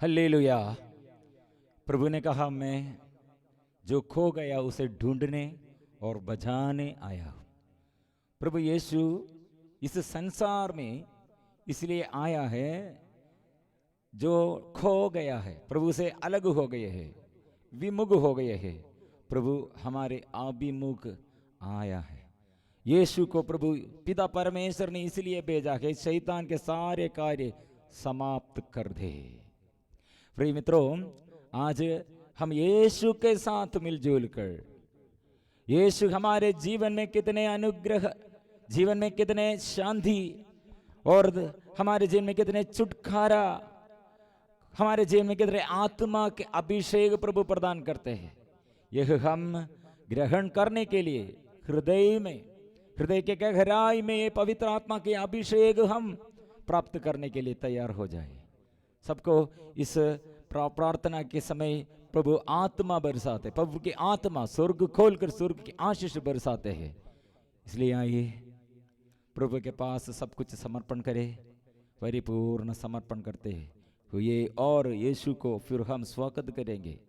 Hallelujah. प्रभु ने कहा, मैं जो खो गया उसे ढूंढने और बचाने आया हूं। प्रभु यीशु इस संसार में इसलिए आया है, जो खो गया है, प्रभु से अलग हो गए हैं, विमुख हो गए हैं, प्रभु हमारे अभिमुख आया है। यीशु को प्रभु पिता परमेश्वर ने इसलिए भेजा कि शैतान के सारे कार्य समाप्त कर दे। प्रिय मित्रों, आज हम यीशु के साथ मिलजुल कर, यीशु हमारे जीवन में कितने अनुग्रह, जीवन में कितने शांति और हमारे जीवन में कितने छुटकारा, हमारे जीवन में कितने आत्मा के अभिषेक प्रभु प्रदान करते हैं, यह हम ग्रहण करने के लिए हृदय के गहराई में ये पवित्र आत्मा के अभिषेक हम प्राप्त करने के लिए तैयार हो जाए। सबको इस प्रार्थना के समय प्रभु आत्मा बरसाते, प्रभु की आत्मा स्वर्ग खोलकर स्वर्ग की आशीष बरसाते हैं। इसलिए आइए प्रभु के पास सब कुछ समर्पण करें, परिपूर्ण समर्पण करते हुए और यीशु को फिर हम स्वागत करेंगे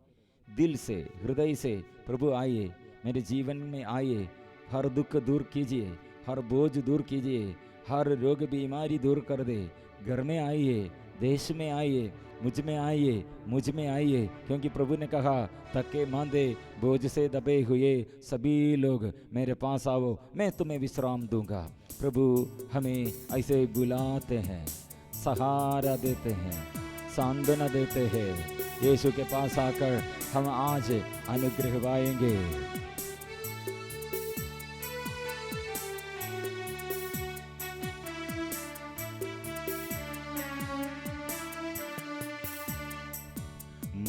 दिल से, हृदय से। प्रभु आइए, मेरे जीवन में आइए, हर दुख दूर कीजिए, हर बोझ दूर कीजिए, हर रोग बीमारी दूर कर दे। घर में आइए, देश में आइए, मुझ में आइए, मुझ में आइए, क्योंकि प्रभु ने कहा, थके मांदे बोझ से दबे हुए सभी लोग मेरे पास आओ, मैं तुम्हें विश्राम दूंगा। प्रभु हमें ऐसे बुलाते हैं, सहारा देते हैं, सांत्वना देते हैं। यीशु के पास आकर हम आज अनुग्रह पाएंगे।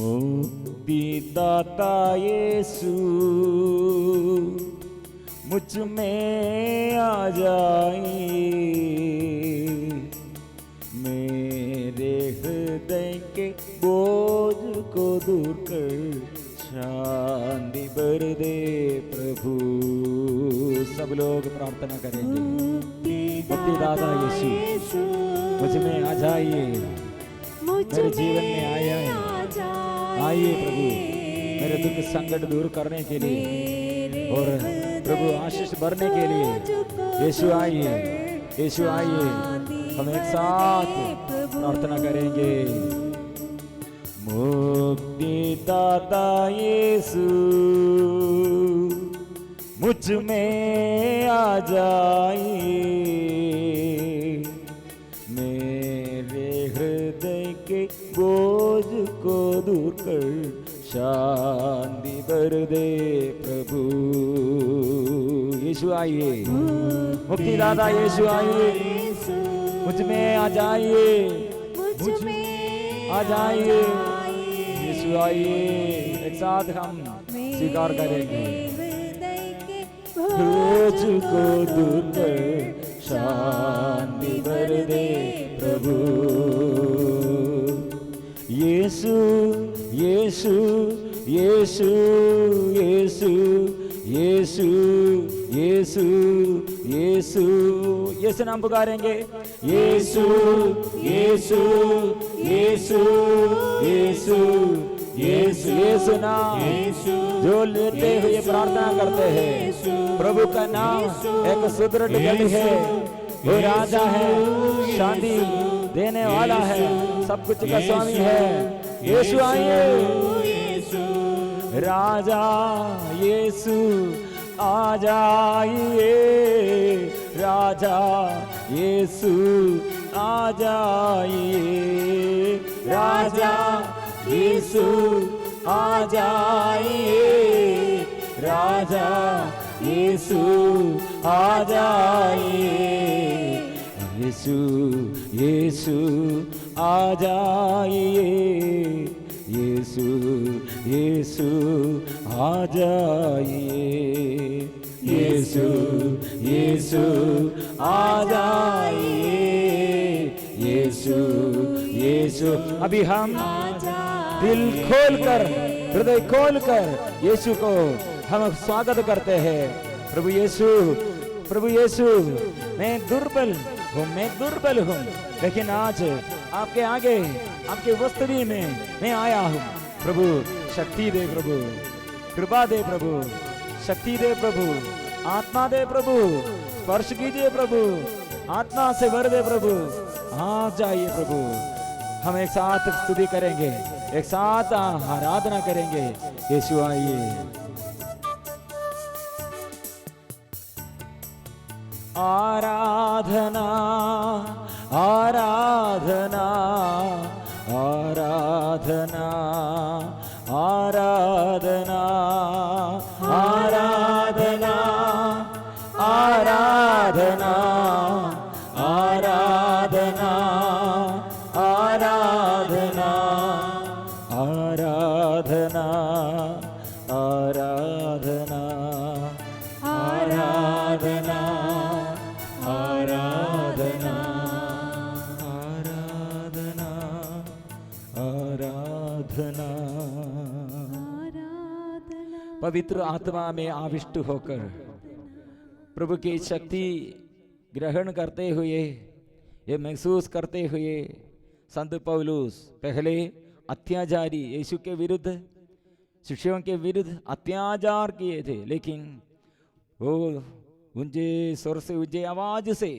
मुक्तिदाता यीशु मुझ में आ जाए, मेरे हृदय के बोझ को दूर कर शांति भर दे प्रभु। सब लोग प्रार्थना करेंगे, मुक्तिदाता यीशु मुझ में आ जाइए, मेरे जीवन में आइए प्रभु, मेरे दुख संकट दूर करने के लिए और प्रभु आशीष भरने के लिए। यीशु आइए, यीशु आइए, हम एक साथ प्रार्थना करेंगे। मुक्तिदाता यीशु मुझ में आ जाइए, मेरे हृदय के बोझ को दूर कर शांति भर दे प्रभु। यीशु आइए, मुक्तिदाता यीशु आइए, मुझ में आ जाइए, मुझ में आ जाइए। यीशु आइए, एक साथ हम स्वीकार करेंगे। बोझ को दूर कर शांति भर दे प्रभु। यीशु यीशु यीशु यीशु यीशु यीशु यीशु, यीशु नाम पुकारेंगे। यीशु यीशु यीशु यीशु यीशु, यीशु नाम जो लेते हुए प्रार्थना करते हैं। प्रभु का नाम एक सुदृढ़ गढ़ है, वो राजा है, शांति देने वाला है, सब कुछ का स्वामी है। यीशु आइए, राजा यीशु आ जाइए, राजा यीशु आ जाइए, राजा यीशु आ जाइए, राजा यीशु आ जाइए, यीशु यीशु आ जाइए, यीशु यीशु आ जाइए, यीशु यीशु आ जाइए, यीशु यीशु। अभी हम दिल खोलकर, हृदय खोलकर यीशु को हम स्वागत करते हैं। प्रभु यीशु, प्रभु यीशु, मैं दुर्बल हूँ, मैं दुर्बल हूँ, लेकिन आज आपके आगे आपके वस्त्री में मैं आया हूँ। प्रभु शक्ति दे, प्रभु कृपा दे, प्रभु शक्ति दे, प्रभु आत्मा दे, प्रभु स्पर्श कीजिए, प्रभु आत्मा से भर दे, प्रभु आ जाइए प्रभु। हम एक साथ स्तुति करेंगे, एक साथ आराधना करेंगे। यीशु आइए। आराधना आराधना आराधना आराधना आराधना आराधना आराधना आराधना आराधना आराधना आराधना आराधना आराधना आराधना। पवित्र आत्मा में आविष्ट होकर प्रभु की शक्ति ग्रहण करते हुए, ये महसूस करते हुए संत पौलुस पहले अत्याचारी यीशु के विरुद्ध, शिष्यों के विरुद्ध अत्याचार किए थे, लेकिन वो ऊंचे स्वर से ऊंचे आवाज से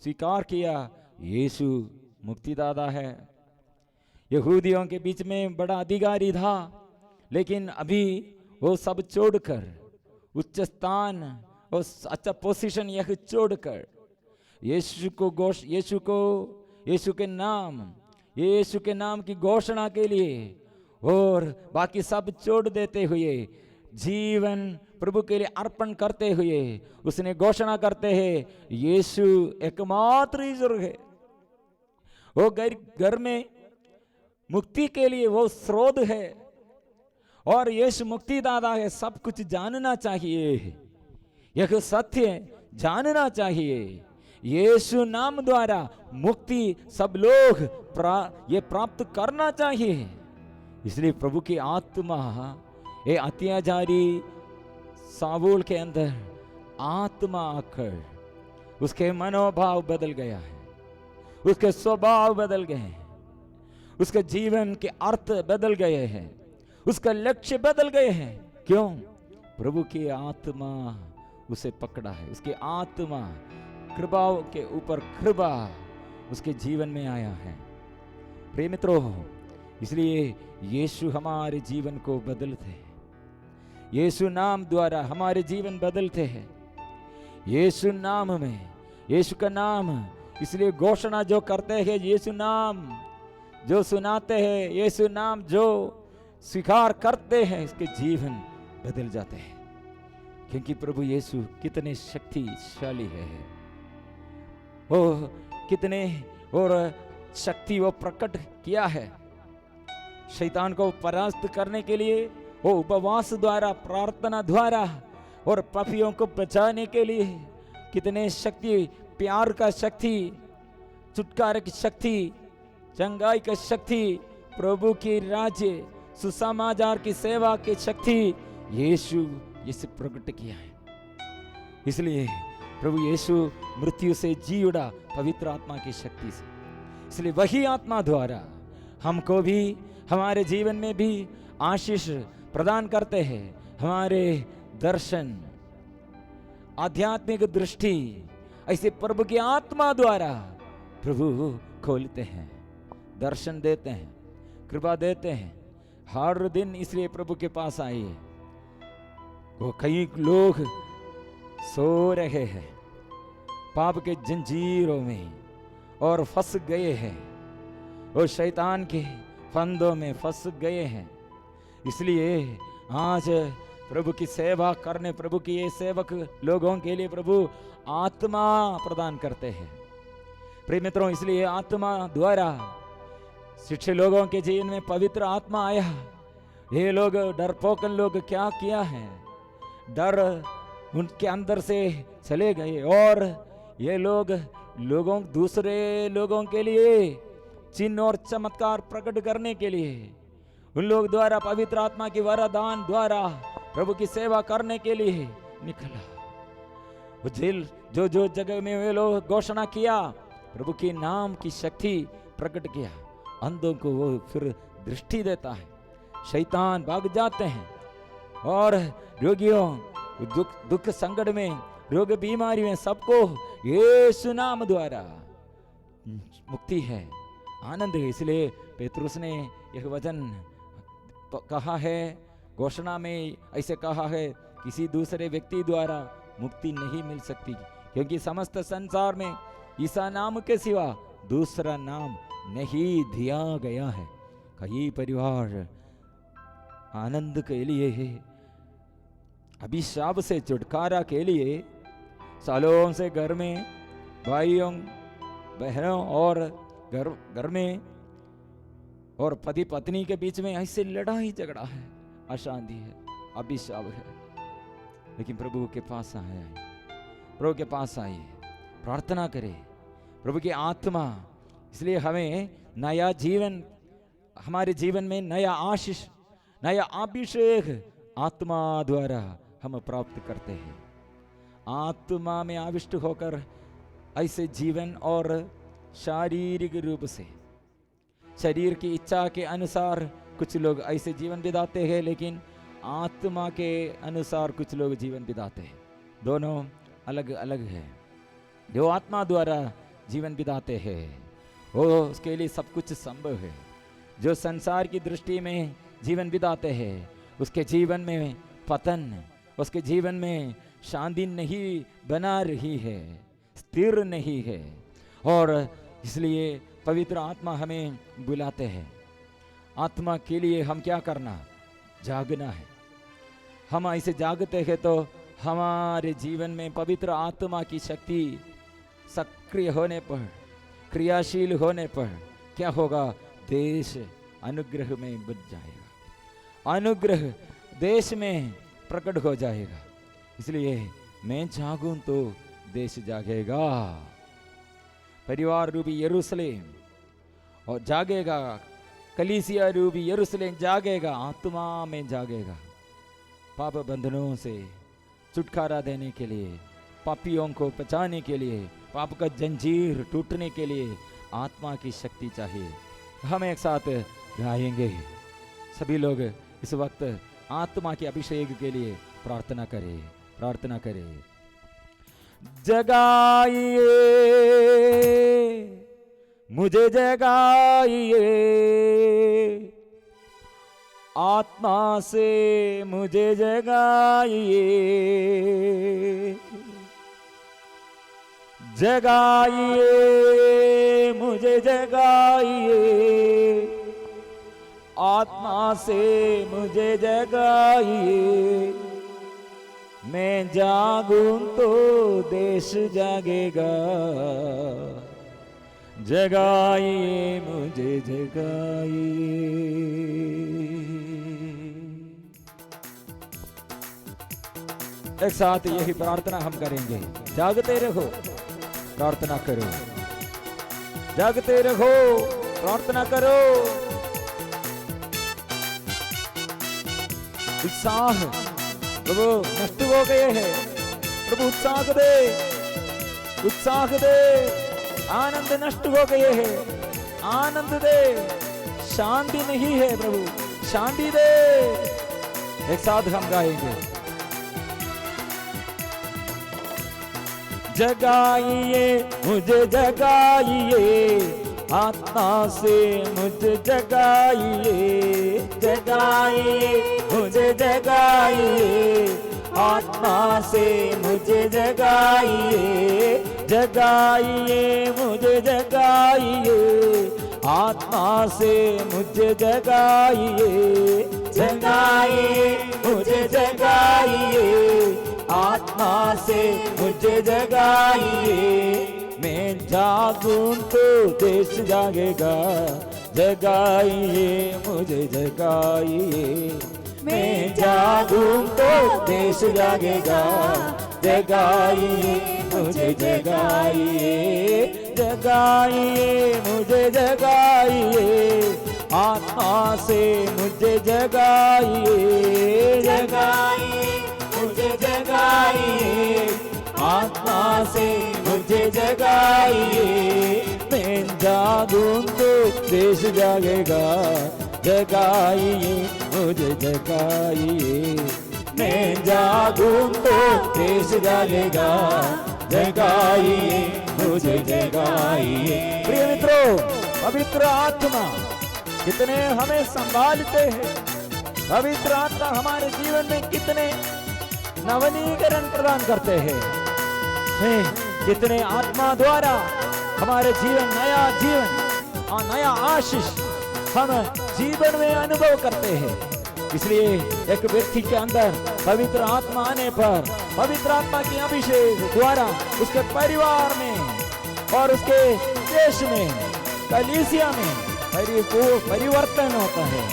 स्वीकार किया, यीशु मुक्तिदाता है। यहूदियों के बीच में बड़ा अधिकारी था, लेकिन अभी वो सब छोड़कर उच्च स्थान और अच्छा पोजीशन यह छोड़कर यीशु के नाम की घोषणा के लिए और बाकी सब छोड़ देते हुए जीवन प्रभु के लिए अर्पण करते हुए उसने घोषणा करते हैं, यीशु एकमात्र ईश्वर है। वो घर में मुक्ति के लिए वो स्रोत है और यीशु मुक्तिदाता है। सब कुछ जानना चाहिए, यह सत्य जानना चाहिए। यीशु नाम द्वारा मुक्ति सब लोग ये प्राप्त करना चाहिए। इसलिए प्रभु की आत्मा ये अत्याचारी सावूल के अंदर आत्मा आकर उसके मनोभाव बदल गया है, उसके स्वभाव बदल गए हैं, उसके जीवन के अर्थ बदल गए हैं, उसका लक्ष्य बदल गए हैं। क्यों? प्रभु की आत्मा उसे पकड़ा है। उसकी आत्मा कृपा के ऊपर कृपा उसके जीवन में आया है। प्रिय मित्रों, इसलिए यीशु हमारे जीवन को बदलते हैं। यीशु नाम द्वारा हमारे जीवन बदलते हैं। यीशु नाम में, यीशु का नाम, इसलिए घोषणा जो करते हैं, यीशु नाम जो सुनाते हैं, यीशु नाम जो स्वीकार करते हैं, इसके जीवन बदल जाते हैं। क्योंकि प्रभु यीशु कितने शक्तिशाली है, वो कितने और शक्ति वो प्रकट किया है शैतान को परास्त करने के लिए। वो उपवास द्वारा, प्रार्थना द्वारा और पापियों को बचाने के लिए कितने शक्ति, प्यार का शक्ति, छुटकारे की शक्ति, चंगाई का शक्ति, प्रभु की राज्य सुसमाचार की सेवा की शक्ति यीशु इसे प्रकट किया है। इसलिए प्रभु यीशु मृत्यु से जी उड़ा पवित्र आत्मा की शक्ति से। इसलिए वही आत्मा द्वारा हमको भी, हमारे जीवन में भी आशीष प्रदान करते हैं। हमारे दर्शन, आध्यात्मिक दृष्टि ऐसे प्रभु की आत्मा द्वारा प्रभु खोलते हैं, दर्शन देते हैं, कृपा देते हैं हर दिन। इसलिए प्रभु के पास आइए। वो कई लोग सो रहे हैं पाप के जंजीरों में और फंस गए हैं, और शैतान के फंदों में फंस गए हैं। इसलिए आज प्रभु की सेवा करने, प्रभु की ये सेवक लोगों के लिए प्रभु आत्मा प्रदान करते हैं। प्रिय मित्रों, इसलिए आत्मा द्वारा शिक्षित लोगों के जीवन में पवित्र आत्मा आया। ये लोग डरपोकन लोग क्या किया है, डर उनके अंदर से चले गए, और ये लोगों दूसरे लोगों के लिए चिन्ह और चमत्कार प्रकट करने के लिए उन लोग द्वारा पवित्र आत्मा की वरदान द्वारा प्रभु की सेवा करने के लिए निकला। वो जेल जो जगह में वे लोग घोषणा किया, प्रभु के नाम की शक्ति प्रकट किया, अंधों को वो फिर दृष्टि देता है, शैतान भाग जाते हैं, और रोगियों दुख संकट में, रोग बीमारी में सबको यीशु नाम द्वारा मुक्ति है, आनंद है। इसलिए पेतरुस ने यह वचन कहा है, घोषणा में ऐसे कहा है, किसी दूसरे व्यक्ति द्वारा मुक्ति नहीं मिल सकती, क्योंकि समस्त संसार में ईसा नाम के सिवा दूसरा नाम नहीं दिया गया है। कई परिवार आनंद के लिए, अभिशाप से छुटकारा के लिए सालों से घर में भाइयों बहनों और घर में और पति पत्नी के बीच में ऐसे लड़ाई झगड़ा है, अशांति है, अभिशाप है। लेकिन प्रभु के पास आए, प्रभु के पास आइए, प्रार्थना करें, प्रभु की आत्मा, इसलिए हमें नया जीवन, हमारे जीवन में नया आशीष, नया अभिषेक आत्मा द्वारा हम प्राप्त करते हैं। आत्मा में आविष्ट होकर ऐसे जीवन, और शारीरिक रूप से शरीर की इच्छा के अनुसार कुछ लोग ऐसे जीवन बिताते हैं, लेकिन आत्मा के अनुसार कुछ लोग जीवन बिताते हैं। दोनों अलग अलग है। जो आत्मा द्वारा जीवन बिताते हैं वो उसके लिए सब कुछ संभव है। जो संसार की दृष्टि में जीवन बिताते हैं उसके जीवन में पतन, उसके जीवन में शांति नहीं बना रही है, स्थिर नहीं है। और इसलिए पवित्र आत्मा हमें बुलाते हैं। आत्मा के लिए हम क्या करना? जागना है। हम ऐसे जागते हैं तो हमारे जीवन में पवित्र आत्मा की शक्ति सक्रिय होने पर, क्रियाशील होने पर क्या होगा? देश अनुग्रह में बच जाएगा, अनुग्रह देश में प्रकट हो जाएगा। इसलिए मैं जागूं तो देश जागेगा। परिवार रूपी यरूशलेम और जागेगा, कलीसिया रूपी यरूशलेम जागेगा, आत्मा में जागेगा। पाप बंधनों से छुटकारा देने के लिए, पापियों को बचाने के लिए, पाप का जंजीर टूटने के लिए आत्मा की शक्ति चाहिए। हम एक साथ गाएंगे। सभी लोग इस वक्त आत्मा के अभिषेक के लिए प्रार्थना करें, प्रार्थना करें। जगाइए मुझे, जगाइए आत्मा से मुझे जगाइए, जगाइए मुझे, जगाइए आत्मा से मुझे जगाइए। मैं जागूं तो देश जागेगा, जगाइए मुझे, जगाइए। एक साथ यही प्रार्थना हम करेंगे। जागते रहो, प्रार्थना करो, जागते रहो, प्रार्थना करो। उत्साह प्रभु नष्ट हो गए हैं, प्रभु उत्साह दे, उत्साह दे। आनंद नष्ट हो गए हैं, आनंद दे। शांति नहीं है प्रभु, शांति दे। एक साथ हम गाएंगे। जगाइए मुझे, जगाइए आत्मा से मुझे जगाइए, जगाइए मुझे, जगाइए आत्मा से मुझे जगाइए, जगाइए मुझे, जगाइए आत्मा से मुझे जगाइए, जगाइए मुझे, जगाइए आत्मा से मुझे जगाइए। मैं जागूं तो देश जागेगा, जगाइए मुझे, जगाइए। मैं जागूं तो देश जागेगा, जगाइए मुझे, जगाइए, जगाइए मुझे, जगाइए आत्मा से मुझे जगाइए, जगाइए मुझे, जगाइए आत्मा से मुझे जगाइए। मैं जागूं तो देश जागेगा, जगाइए मुझे जगाइए। मैं जागूं तो देश जागेगा, जगाइए मुझे जगाइए। प्रिय मित्रों, पवित्र आत्मा कितने हमें संभालते हैं, पवित्र आत्मा हमारे जीवन में कितने नवनीकरण प्रदान करते हैं। कितने आत्मा द्वारा हमारे जीवन, नया जीवन और नया आशीष हम जीवन में अनुभव करते हैं। इसलिए एक व्यक्ति के अंदर पवित्र आत्मा आने पर, पवित्र आत्मा की अभिषेक द्वारा उसके परिवार में और उसके देश में, कलीसिया में परिवर्तन होता है।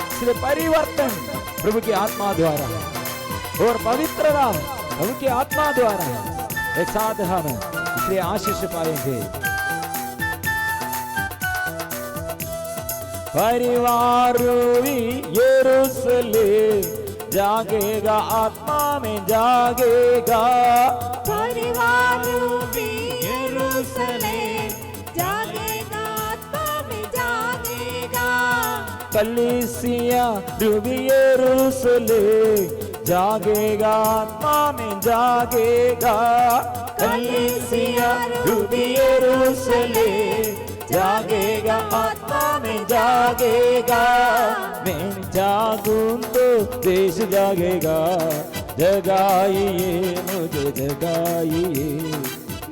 इसलिए परिवर्तन प्रभु की आत्मा द्वारा है और पवित्रता प्रभु की आत्मा द्वारा है। एक साथ हम इसलिए आशीष पाएंगे। परिवार भी यरूशलेम जागेगा, आत्मा में जागेगा। परिवार भी यरूशलेम जागेगा, आत्मा में जागेगा। कलीसिया भी यरूशलेम जागेगा, आत्मा में जागेगा। कलीसिया भी यरूशलेम जागेगा, आत्मा में जागेगा। मैं जागूं तो देश जागेगा, जगाइए मुझे जगाइए।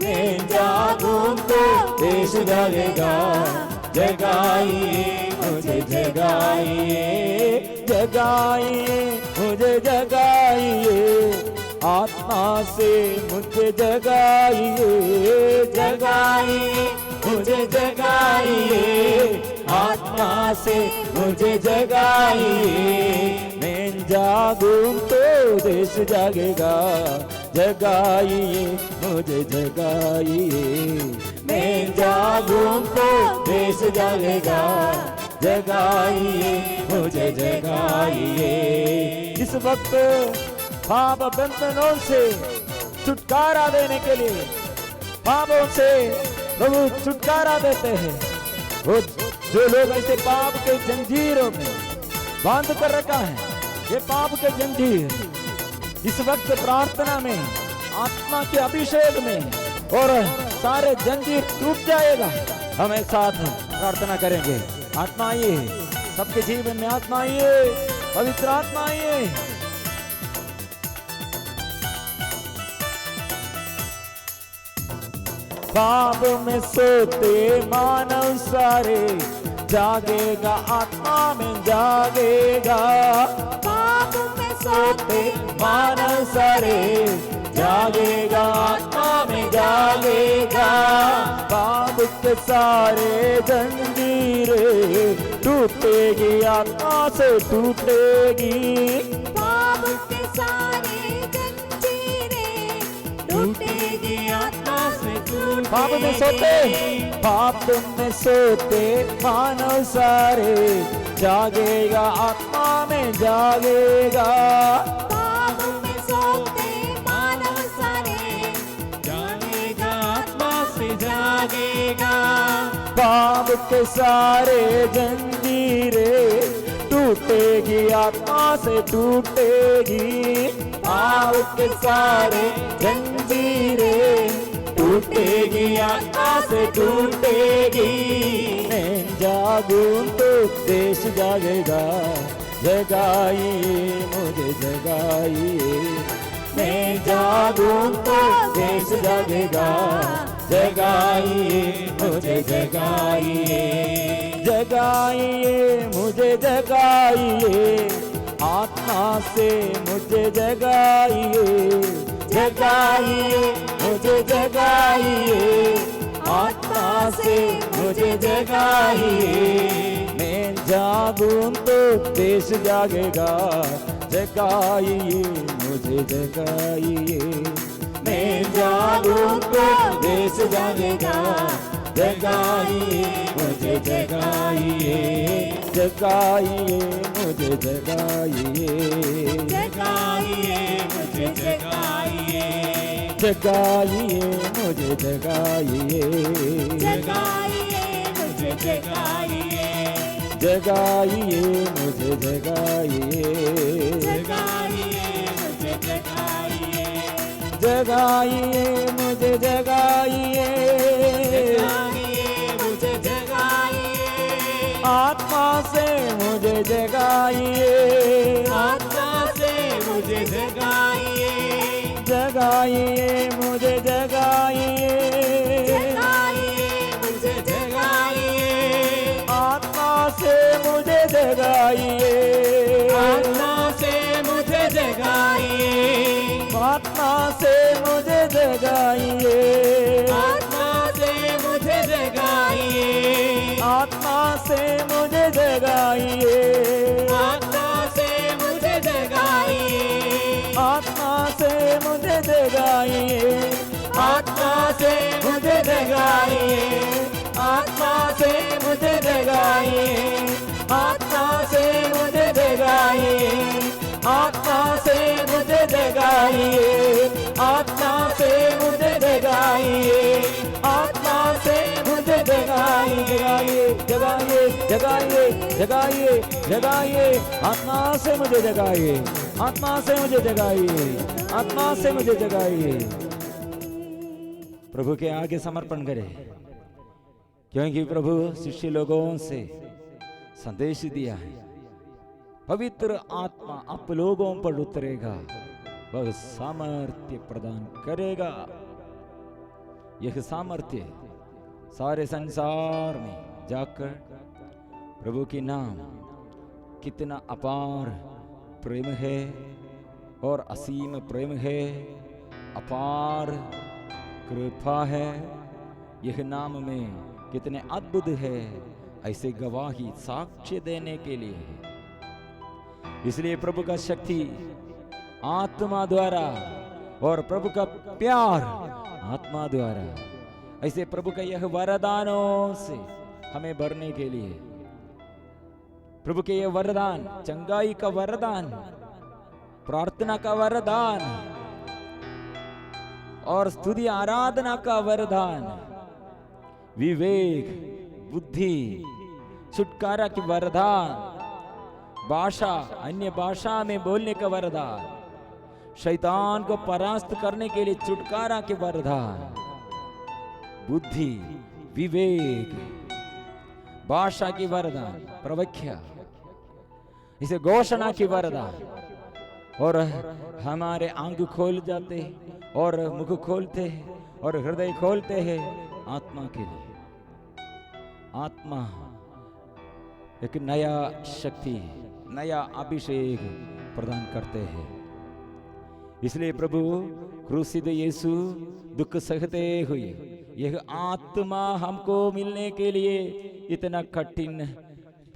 मैं जागूं तो देश जागेगा, जगाइए मुझे जगाइए। जगाइए मुझे जगाइए, आत्मा से मुझे जगाइए। जगाइए मुझे जगाइए, आत्मा से मुझे जगाइए। मैं जागूं तो देश जागेगा, जगाइए मुझे जगाइए। मैं जागूं तो देश जागेगा, जगाइए मुझे जगाइए। इस वक्त पाप बंधनों से छुटकारा देने के लिए, पापों से प्रभु छुटकारा देते हैं। वो जो लोग ऐसे पाप के जंजीरों में बांध कर रखा है, ये पाप के जंजीर इस वक्त प्रार्थना में, आत्मा के अभिषेक में और सारे जंजीर टूट जाएगा। हम एक साथ प्रार्थना करेंगे। आत्मा आइए, सबके जीवन में आत्मा आइए, पवित्र आत्मा आइए। पाप में सोते मानव सारे, जागेगा आत्मा में जागेगा। पाप में सोते मानव सारे, जागेगा आत्मा में जागेगा। पाप के सारे जंजीरें टूटेगी, आत्मा से टूटेगी। पाप के सारे जंजीरें टूटेगी, आत्मा से टूटेगी। पाप में सोते, पाप में सोते मानव सारे, जागेगा आत्मा में जागेगा। पाप में सोते मानव सारे, जागेगा आत्मा से जागेगा। पाप के सारे जंजीरें टूटेगी, आत्मा से टूटेगी। पाप के सारे जंजीरें टूटेगी, आत्मा से टूटेगी। मैं जागूं तो देश जागेगा, जगाइए मुझे जगाइए। मैं जागूं तो देश जागेगा, जगाइए मुझे जगाइए। जगाइए मुझे जगाइए, आत्मा से मुझे जगाइए। जगाइए मुझे जगाइए, आत्मा से मुझे जगाइए। मैं जागूं तो देश जागेगा, जगाइए मुझे जगाइए। मैं जागूं तो देश जागेगा, जगाइए मुझे जगाइए। जगाइए मुझे जगाइए। जगाइए मुझे जगाइए। जगाइए मुझे जगाइए। जगाइए जगाइए जगाइए मुझे जगाइए जगाइए मुझे जगाइए जगाइए मुझे जगाइए जगाइए मुझे जगाइए आत्मा से मुझे जगाइए आत्मा से मुझे जगाइए जगाइए मुझे जगाइए जगाइए मुझे जगाइए आत्मा से मुझे जगाइए आत्मा से मुझे जगाइए आत्मा से मुझे जगाइए आत्मा से मुझे जगाइए आत्मा से मुझे जगाइए आत्मा से मुझे जगाइए आत्मा से मुझे जगाइए आत्मा से मुझे जगाइए आत्मा से मुझे जगाइए आत्मा से मुझे जगाइए आत्मा से मुझे जगाइए आत्मा से मुझे जगाइए आत्मा से मुझे जगाइए जगाइए जगाइए जगाइए जगाइए आत्मा से मुझे जगाइए आत्मा से मुझे जगाइए आत्मा से मुझे जगाइए। प्रभु के आगे समर्पण करें, क्योंकि प्रभु शिष्य लोगों से संदेश दिया है, पवित्र आत्मा आप लोगों पर उतरेगा, वह सामर्थ्य प्रदान करेगा। यह सामर्थ्य सारे संसार में जाकर प्रभु के नाम कितना अपार प्रेम है और असीम प्रेम है, अपार कृपा है, यह नाम में कितने अद्भुत है, ऐसे गवाही साक्ष्य देने के लिए है। इसलिए प्रभु का शक्ति आत्मा द्वारा और प्रभु का प्यार आत्मा द्वारा, ऐसे प्रभु का यह वरदानों से हमें भरने के लिए, प्रभु के यह वरदान, चंगाई का वरदान, प्रार्थना का वरदान और स्तुति आराधना का वरदान, विवेक, बुद्धि, छुटकारा की वरदान, भाषा, अन्य भाषा में बोलने का वरदान, शैतान को परास्त करने के लिए छुटकारा के वरदान, बुद्धि, विवेक, भाषा की वरदान, प्रवख्या, इसे घोषणा की वरदान, और हमारे आंख खोल जाते और मुख खोलते और हृदय खोलते हैं आत्मा के लिए। आत्मा एक नया शक्ति, नया अभिषेक प्रदान करते हैं। इसलिए प्रभु क्रूसित यीशु दुख सहते हुए यह आत्मा हमको मिलने के लिए इतना कठिन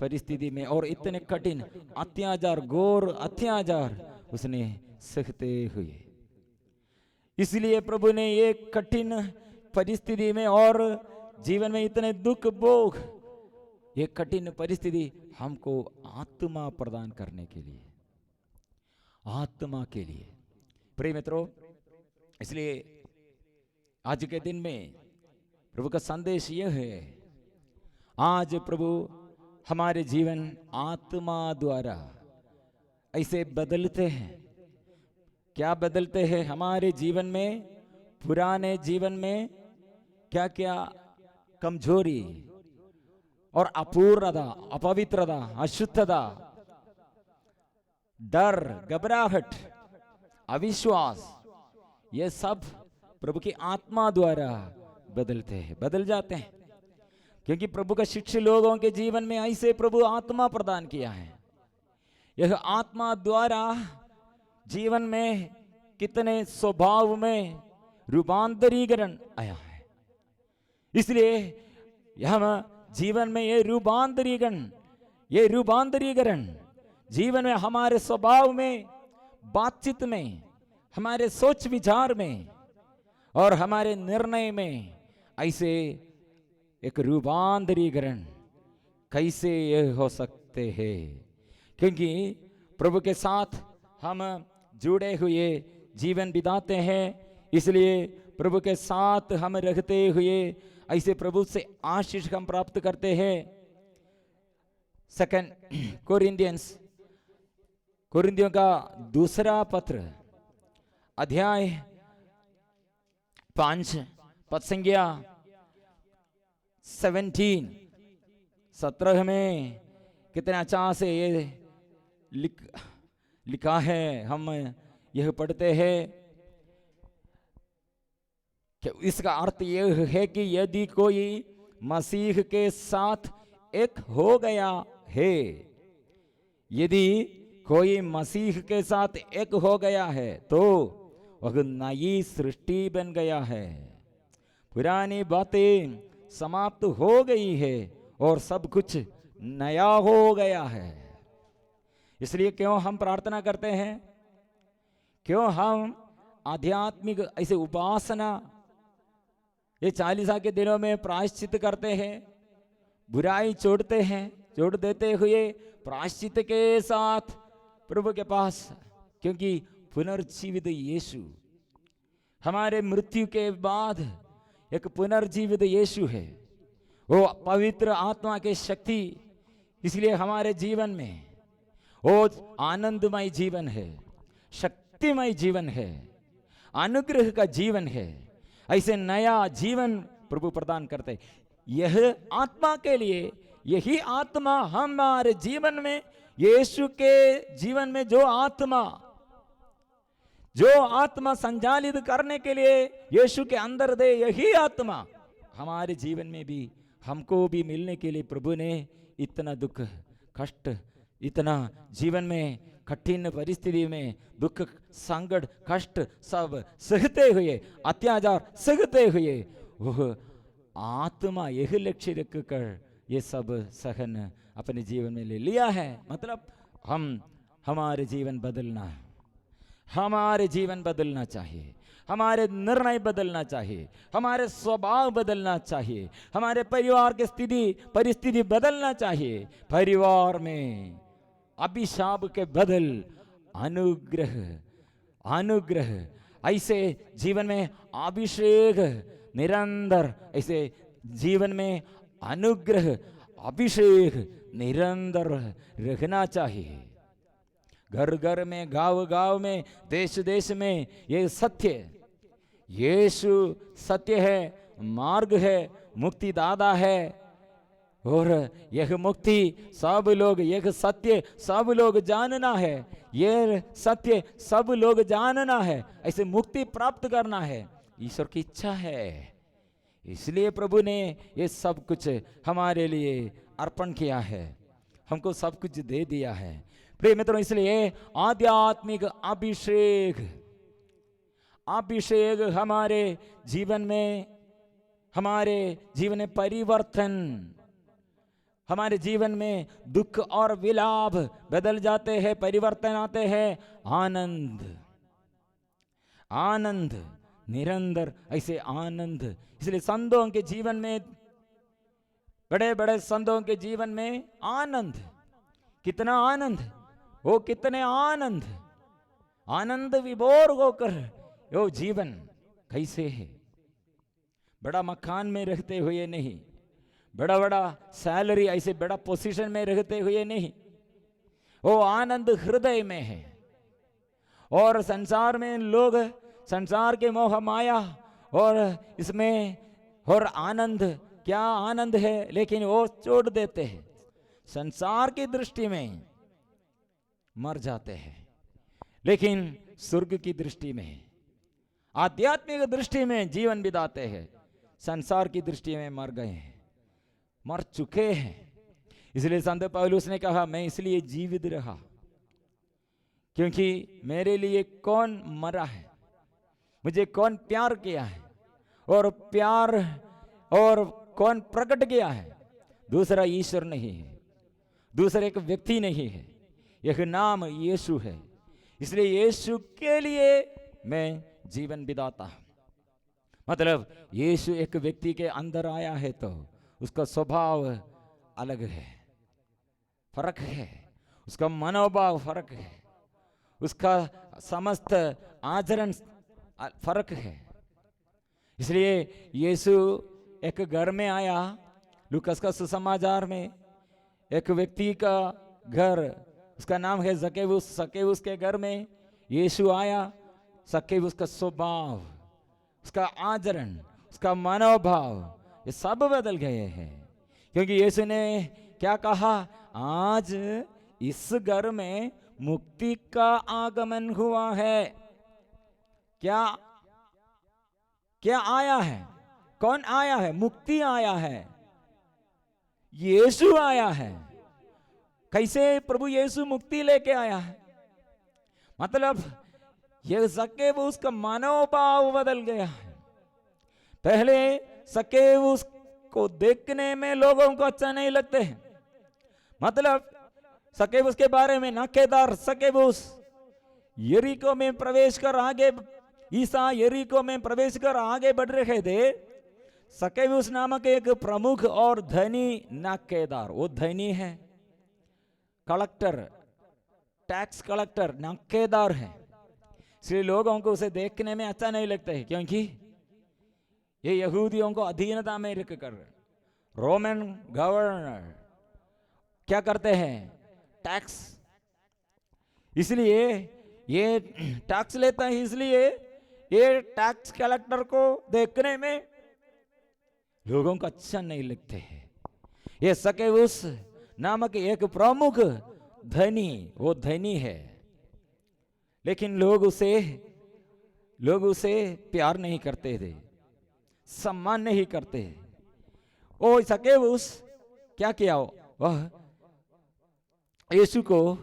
परिस्थिति में और इतने कठिन अत्याचार, घोर अत्याचार उसने सहते हुए, इसलिए प्रभु ने एक कठिन परिस्थिति में और जीवन में इतने दुख भोग, ये कठिन परिस्थिति हमको आत्मा प्रदान करने के लिए, आत्मा के लिए। प्रिय मित्रों, इसलिए आज के दिन में प्रभु का संदेश यह है, आज प्रभु हमारे जीवन आत्मा द्वारा ऐसे बदलते हैं। क्या बदलते हैं हमारे जीवन में? पुराने जीवन में क्या क्या कमजोरी और अपूर्णता, अपवित्रता, अशुद्धता, डर, घबराहट, अविश्वास, ये सब प्रभु की आत्मा द्वारा बदलते हैं, बदल जाते हैं, क्योंकि प्रभु का शिष्य लोगों के जीवन में ऐसे प्रभु आत्मा प्रदान किया है। यह आत्मा द्वारा जीवन में कितने स्वभाव में रूपांतरीकरण आया है। इसलिए हम जीवन में ये रूपांतरीकरण जीवन में, हमारे स्वभाव में, बातचीत में, हमारे सोच विचार में और हमारे निर्णय में ऐसे एक रूपांतरीकरण कैसे हो सकते हैं? क्योंकि प्रभु के साथ हम जुड़े हुए जीवन बिताते हैं, इसलिए प्रभु के साथ हम रहते हुए ऐसे प्रभु से आशीष हम प्राप्त करते हैं। सेकंड कोरिंथियों का दूसरा पत्र अध्याय 5 पद संख्या 17 में कितना अच्छा से ये लिखा है। हम यह पढ़ते हैं कि इसका अर्थ यह है कि यदि कोई मसीह के साथ एक हो गया है, यदि कोई मसीह के साथ एक हो गया है तो वह नई सृष्टि बन गया है, पुरानी बातें समाप्त हो गई है और सब कुछ नया हो गया है। इसलिए क्यों हम प्रार्थना करते हैं, क्यों हम आध्यात्मिक ऐसे उपासना ये 40 के दिनों में प्रायश्चित करते हैं, बुराई छोड़ देते हुए प्रायश्चित के साथ प्रभु के पास, क्योंकि पुनर्जीवित यीशु हमारे मृत्यु के बाद एक पुनर्जीवित यीशु है, वो पवित्र आत्मा की शक्ति, इसलिए हमारे जीवन में वो आनंदमय जीवन है, शक्तिमय जीवन है, अनुग्रह का जीवन है। ऐसे नया जीवन प्रभु प्रदान करते। यह आत्मा के लिए, यही आत्मा हमारे जीवन में, यीशु के जीवन में जो आत्मा संचालित करने के लिए यीशु के अंदर दे, यही आत्मा हमारे जीवन में भी हमको भी मिलने के लिए प्रभु ने इतना दुख कष्ट, इतना जीवन में कठिन परिस्थिति में दुख संकट कष्ट सब सहते हुए, अत्याचार सहते हुए वह आत्मा यह लक्ष्य रखकर ये सब सहन अपने जीवन में ले लिया है। मतलब हमारे जीवन बदलना चाहिए, हमारे निर्णय बदलना चाहिए, हमारे स्वभाव बदलना चाहिए, हमारे परिवार की परिस्थिति बदलना चाहिए। परिवार में अभिशाप के बदल अनुग्रह ऐसे जीवन में अभिषेक निरंतर, ऐसे जीवन में अनुग्रह अभिषेक निरंतर रखना चाहिए। घर घर में, गांव में, देश में ये सत्य, यीशु सत्य है, मार्ग है, मुक्तिदाता है, और यह मुक्ति सब लोग, यह सत्य सब लोग जानना है, यह सत्य सब लोग जानना है, ऐसे मुक्ति प्राप्त करना है, ईश्वर की इच्छा है। इसलिए प्रभु ने ये सब कुछ हमारे लिए अर्पण किया है, हमको सब कुछ दे दिया है। प्रिय मित्रों, इसलिए आध्यात्मिक अभिषेक हमारे जीवन में परिवर्तन, हमारे जीवन में दुख और विलाप बदल जाते हैं, परिवर्तन आते हैं, आनंद निरंतर ऐसे आनंद। इसलिए संतों के जीवन में, बड़े बड़े संतों के जीवन में आनंद, कितना आनंद, वो कितने आनंद विभोर होकर वो जीवन कैसे है। बड़ा मकान में रहते हुए नहीं, बड़ा सैलरी, ऐसे बड़ा पोजीशन में रहते हुए नहीं, वो आनंद हृदय में है। और संसार में लोग संसार के मोह माया और इसमें और आनंद, क्या आनंद है, लेकिन वो छोड़ देते हैं, संसार की दृष्टि में मर जाते हैं, लेकिन स्वर्ग की दृष्टि में, आध्यात्मिक दृष्टि में जीवन बिताते हैं, संसार की दृष्टि में मर गए हैं, मर चुके हैं। इसलिए संत पौलुस ने कहा, मैं इसलिए जीवित रहा क्योंकि मेरे लिए कौन मरा है, मुझे कौन प्यार किया है, और कौन प्रकट किया है, दूसरा ईश्वर नहीं है, दूसरा एक व्यक्ति नहीं है, यह नाम यीशु है। इसलिए यीशु के लिए मैं जीवन बिताता हूं। मतलब यीशु एक व्यक्ति के अंदर आया है तो उसका स्वभाव अलग है, फर्क है, उसका मनोभाव फर्क है, उसका समस्त आचरण फर्क है। इसलिए यीशु एक घर में आया। लूकास का सुसमाचार में एक व्यक्ति का घर, उसका नाम है जक्केउस। जक्केउस के घर में यीशु आया। जक्केउस का स्वभाव, उसका आचरण, उसका मनोभाव, ये सब बदल गए हैं, क्योंकि यीशु ने क्या कहा? आज इस घर में मुक्ति का आगमन हुआ है। क्या क्या आया है? कौन आया है? मुक्ति आया है, यीशु आया है। कैसे प्रभु यीशु मुक्ति लेके आया है? मतलब ये जक्केउस का मनोभाव बदल गया है। पहले जक्केउस को देखने में लोगों को अच्छा नहीं लगते हैं। मतलब जक्केउस के बारे में नाकेदार जक्केउस यरीको में प्रवेश कर आगे, ईसा यरीको में प्रवेश कर आगे बढ़ रहे थे। जक्केउस नामक एक प्रमुख और धनी नाकेदार, वो धनी है, कलेक्टर, टैक्स कलेक्टर, नाकेदार है, इसलिए लोगों को उसे देखने में अच्छा नहीं लगता है, क्योंकि ये यहूदियों को अधीनता में रखकर रोमन गवर्नर क्या करते हैं? टैक्स, इसलिए ये टैक्स लेता है, इसलिए ये टैक्स कलेक्टर को देखने में लोगों को अच्छा नहीं लगते हैं। ये जक्केउस नामक एक प्रमुख धनी, वो धनी है, लेकिन लोग उसे प्यार नहीं करते थे, सम्मान नहीं करते। ओ जक्केउस क्या किया? वह यीशु को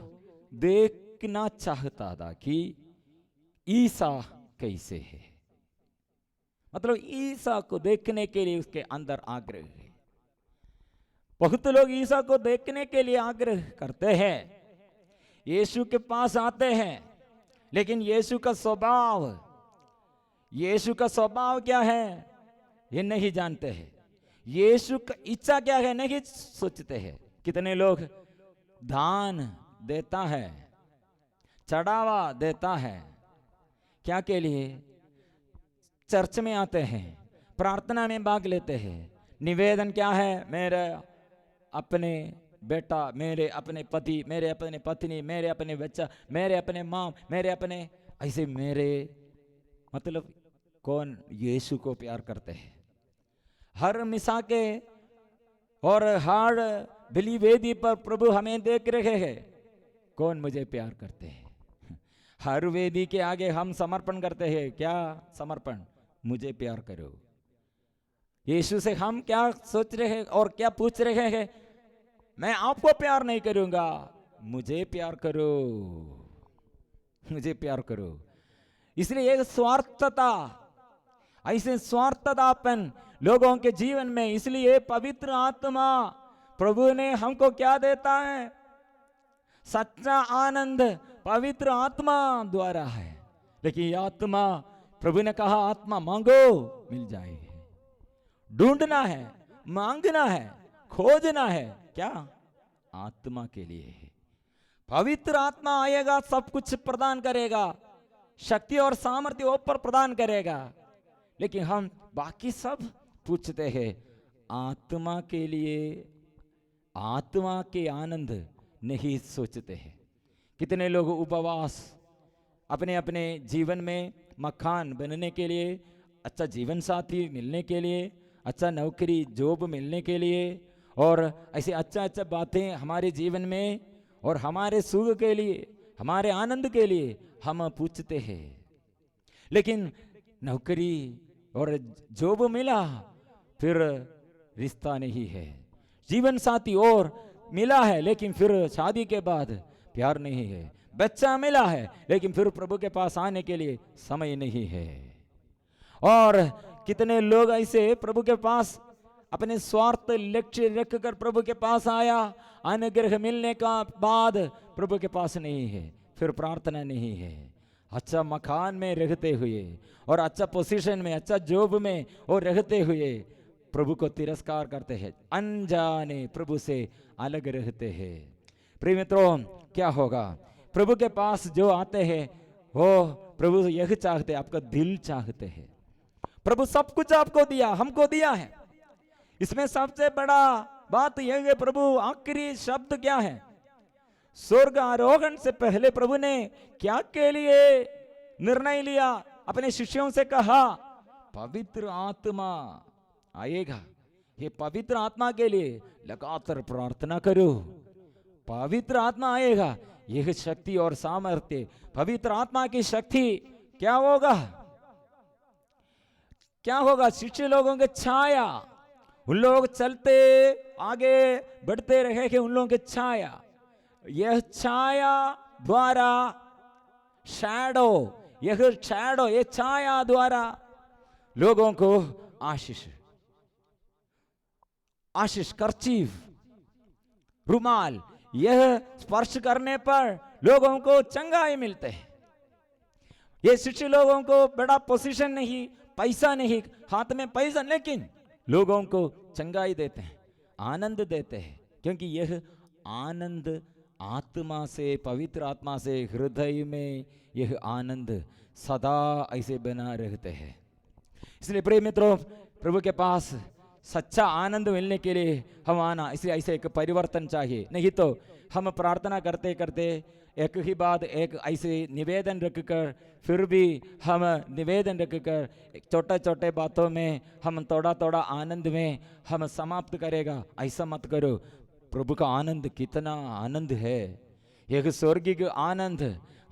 देखना चाहता था कि ईसा कैसे है। मतलब ईसा को देखने के लिए उसके अंदर आग्रह है। बहुत लोग ईसा को देखने के लिए आग्रह करते हैं, यीशु के पास आते हैं, लेकिन यीशु का स्वभाव क्या है ये नहीं जानते हैं। यीशु का इच्छा क्या है नहीं सोचते हैं। कितने लोग दान देता है, चढ़ावा देता है, क्या के लिए? चर्च में आते हैं, प्रार्थना में भाग लेते हैं, निवेदन क्या है? मेरे अपने बेटा, मेरे अपने पति, मेरे अपने पत्नी, मेरे अपने बच्चा, मेरे अपने माँ, मेरे अपने ऐसे मेरे, मतलब कौन यीशु को प्यार करते हैं? हर मिसा के और हर बलि वेदी पर प्रभु हमें देख रहे हैं, कौन मुझे प्यार करते हैं। हर वेदी के आगे हम समर्पण करते हैं, क्या समर्पण? मुझे प्यार करो। यीशु से हम क्या सोच रहे हैं और क्या पूछ रहे हैं? मैं आपको प्यार नहीं करूंगा, मुझे प्यार करो, मुझे प्यार करो। इसलिए एक स्वार्थता, ऐसे स्वार्थतापन लोगों के जीवन में, इसलिए पवित्र आत्मा प्रभु ने हमको क्या देता है? सच्चा आनंद पवित्र आत्मा द्वारा है। लेकिन ये आत्मा, प्रभु ने कहा आत्मा मांगो मिल जाएगी, ढूंढना है, मांगना है, खोजना है, क्या? आत्मा के लिए। पवित्र आत्मा आएगा, सब कुछ प्रदान करेगा, शक्ति और सामर्थ्य ऊपर प्रदान करेगा, लेकिन हम बाकी सब पूछते हैं आत्मा के लिए, आत्मा के आनंद नहीं सोचते हैं। कितने लोग उपवास, अपने अपने जीवन में मकान बनने के लिए, अच्छा जीवन साथी मिलने के लिए, अच्छा नौकरी जॉब मिलने के लिए, और ऐसे अच्छा बातें हमारे जीवन में और हमारे सुख के लिए, हमारे आनंद के लिए हम पूछते हैं। लेकिन नौकरी और जॉब मिला, फिर रिश्ता नहीं है, जीवन साथी और मिला है, लेकिन फिर शादी के बाद प्यार नहीं है, बच्चा मिला है, लेकिन फिर प्रभु के पास आने के लिए समय नहीं है। और कितने लोग ऐसे प्रभु के पास अपने स्वार्थ लक्ष्य रखकर प्रभु के पास आया, अनुग्रह मिलने का बाद प्रभु के पास नहीं है, फिर प्रार्थना नहीं है। अच्छा मकान में रहते हुए और अच्छा पोजीशन में, अच्छा जॉब में और रहते हुए प्रभु को तिरस्कार करते हैं, अनजाने प्रभु से अलग रहते हैं। प्रिय मित्रों, क्या होगा? प्रभु के पास जो आते हैं वो प्रभु यह चाहते हैं, आपका दिल चाहते हैं। प्रभु सब कुछ आपको दिया, हमको दिया है, इसमें सबसे बड़ा बात यह है, प्रभु आखिरी शब्द क्या है? स्वर्ग आरोहण से पहले प्रभु ने क्या के लिए निर्णय लिया? अपने शिष्यों से कहा पवित्र आत्मा आएगा, ये पवित्र आत्मा के लिए लगातार प्रार्थना करो। पवित्र आत्मा आएगा, यह शक्ति और सामर्थ्य, पवित्र आत्मा की शक्ति क्या होगा? क्या होगा? शिष्य लोगों के छाया, उन लोग चलते आगे बढ़ते रहेंगे, उन लोगों के छाया, यह छाया द्वारा शैडो, ये छाया द्वारा लोगों को आशीष कर्चीफ, रुमाल, यह स्पर्श करने पर लोगों को चंगाई मिलते हैं। ये शिष्य लोगों को बड़ा पोजीशन नहीं, पैसा नहीं, हाथ में पैसा, लेकिन लोगों को चंगाई देते हैं, आनंद देते हैं, क्योंकि यह आनंद आत्मा से, पवित्र आत्मा से, हृदय में यह आनंद सदा ऐसे बना रहते हैं। इसलिए प्रिय मित्रों, प्रभु के पास सच्चा आनंद मिलने के लिए हम आना, इसलिए ऐसे एक परिवर्तन चाहिए। नहीं तो हम प्रार्थना करते करते एक ही बात, एक ऐसे निवेदन रखकर, फिर भी हम निवेदन रखकर छोटे छोटे बातों में हम थोड़ा थोड़ा आनंद में हम समाप्त करेगा, ऐसा मत करो। प्रभु का आनंद कितना आनंद है, यह स्वर्गीय आनंद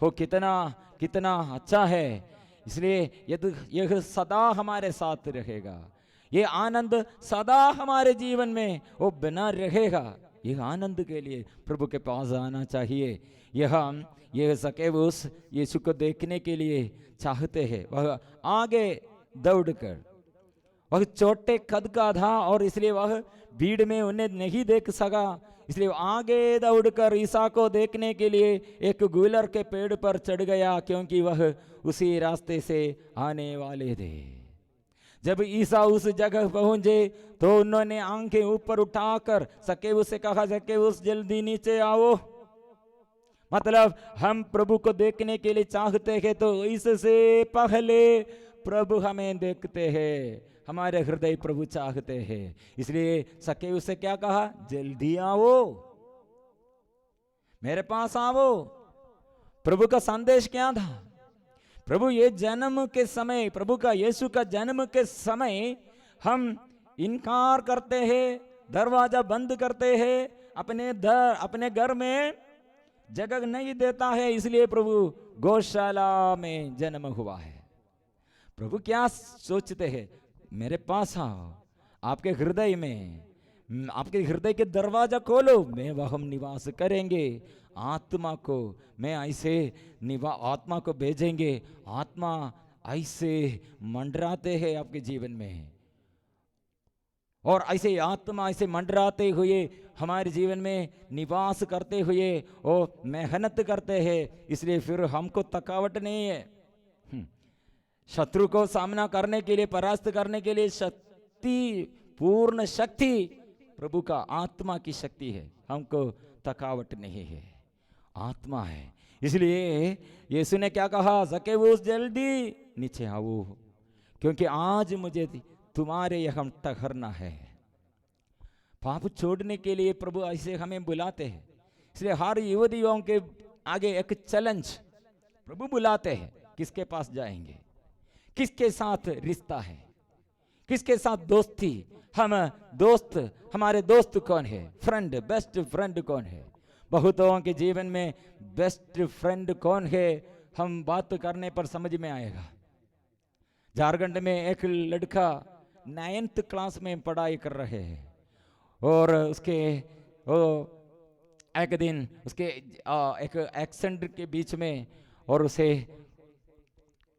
हो कितना कितना अच्छा है। इसलिए यह सदा हमारे साथ रहेगा, ये आनंद सदा हमारे जीवन में वो बना रहेगा। यह आनंद के लिए प्रभु के पास आना चाहिए। यह ज़क्केउस यीशु को देखने के लिए चाहते हैं। वह आगे दौड़कर, वह छोटे कद का था और इसलिए वह भीड़ में उन्हें नहीं देख सका, इसलिए आगे दौड़कर ईसा को देखने के लिए एक गुलर के पेड़ पर चढ़ गया, क्योंकि वह उसी रास्ते से आने वाले थे। जब ईसा उस जगह पहुंचे तो उन्होंने आंखें ऊपर उठाकर ज़क्केउस से कहा, ज़क्केउस जल्दी नीचे आओ। मतलब हम प्रभु को देखने के लिए चाहते हैं तो इससे पहले प्रभु हमें देखते हैं, हमारे हृदय प्रभु चाहते हैं। इसलिए ज़क्केउस से क्या कहा? जल्दी आओ, मेरे पास आओ। प्रभु का संदेश क्या था? प्रभु ये जन्म के समय, प्रभु का यीशु का जन्म के समय हम इनकार करते हैं, दरवाजा बंद करते हैं, अपने घर में जगह नहीं देता है, इसलिए प्रभु गौशाला में जन्म हुआ है। प्रभु क्या सोचते हैं? मेरे पास आओ, आपके हृदय में, आपके हृदय के दरवाजा खोलो, मैं वह हम निवास करेंगे। आत्मा को मैं ऐसे आत्मा को भेजेंगे, आत्मा ऐसे मंडराते हैं आपके जीवन में, और ऐसे आत्मा ऐसे मंडराते हुए हमारे जीवन में निवास करते हुए वो मेहनत करते हैं। इसलिए फिर हमको थकावट नहीं है। शत्रु को सामना करने के लिए, परास्त करने के लिए शक्ति, पूर्ण शक्ति प्रभु का आत्मा की शक्ति है, हमको थकावट नहीं है, आत्मा है। इसलिए यीशु ने क्या कहा? ज़क्केउस जल्दी नीचे आओ, क्योंकि आज मुझे तुम्हारे यहाँ ठहरना है। पाप छोड़ने के लिए प्रभु ऐसे हमें बुलाते हैं। इसलिए हर युवतियों के आगे एक चैलेंज प्रभु बुलाते हैं, किसके पास जाएंगे, किसके साथ रिश्ता है, किसके साथ दोस्ती, हम दोस्त, हमारे दोस्त कौन है, फ्रेंड, बेस्ट फ्रेंड कौन है। बहुतों के जीवन में बेस्ट फ्रेंड कौन है, हम बात करने पर समझ में आएगा। झारखंड में एक लड़का 9th क्लास में पढ़ाई कर रहे हैं, और उसके एक दिन उसके एक एक्सीडेंट के बीच में, और उसे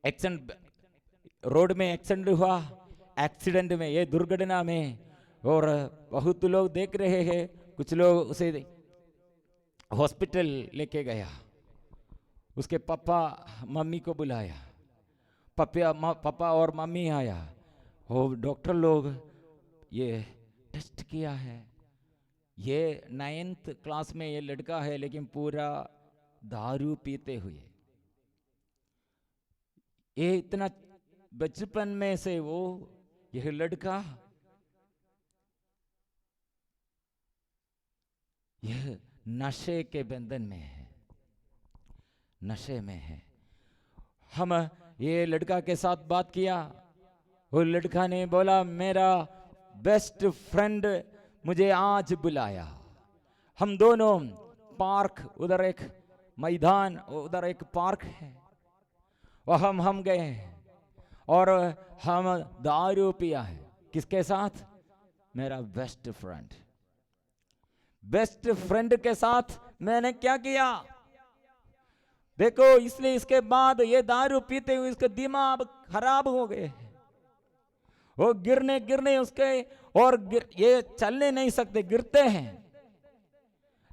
एक्सीडेंट, रोड में एक्सीडेंट हुआ, एक्सीडेंट में, ये दुर्घटना में, और बहुत लोग देख रहे हैं। कुछ लोग उसे हॉस्पिटल लेके गया, उसके पापा मम्मी को बुलाया, पापा और मम्मी आया, वो डॉक्टर लोग ये टेस्ट किया है, ये 9th क्लास में ये लड़का है, लेकिन पूरा दारू पीते हुए, ये इतना बचपन में से वो, यह लड़का यह नशे के बंधन में है, नशे में है। हम ये लड़का के साथ बात किया, वो लड़का ने बोला मेरा बेस्ट फ्रेंड मुझे आज बुलाया। हम दोनों पार्क, उधर एक मैदान, उधर एक पार्क है, वह हम गए और हम दारू पिया है। किसके साथ? मेरा बेस्ट फ्रेंड। बेस्ट फ्रेंड के साथ मैंने क्या किया देखो, इसलिए इसके बाद ये दारू पीते हुए इसके दिमाग खराब हो गए, वो गिरने उसके, और ये चलने नहीं सकते, गिरते हैं।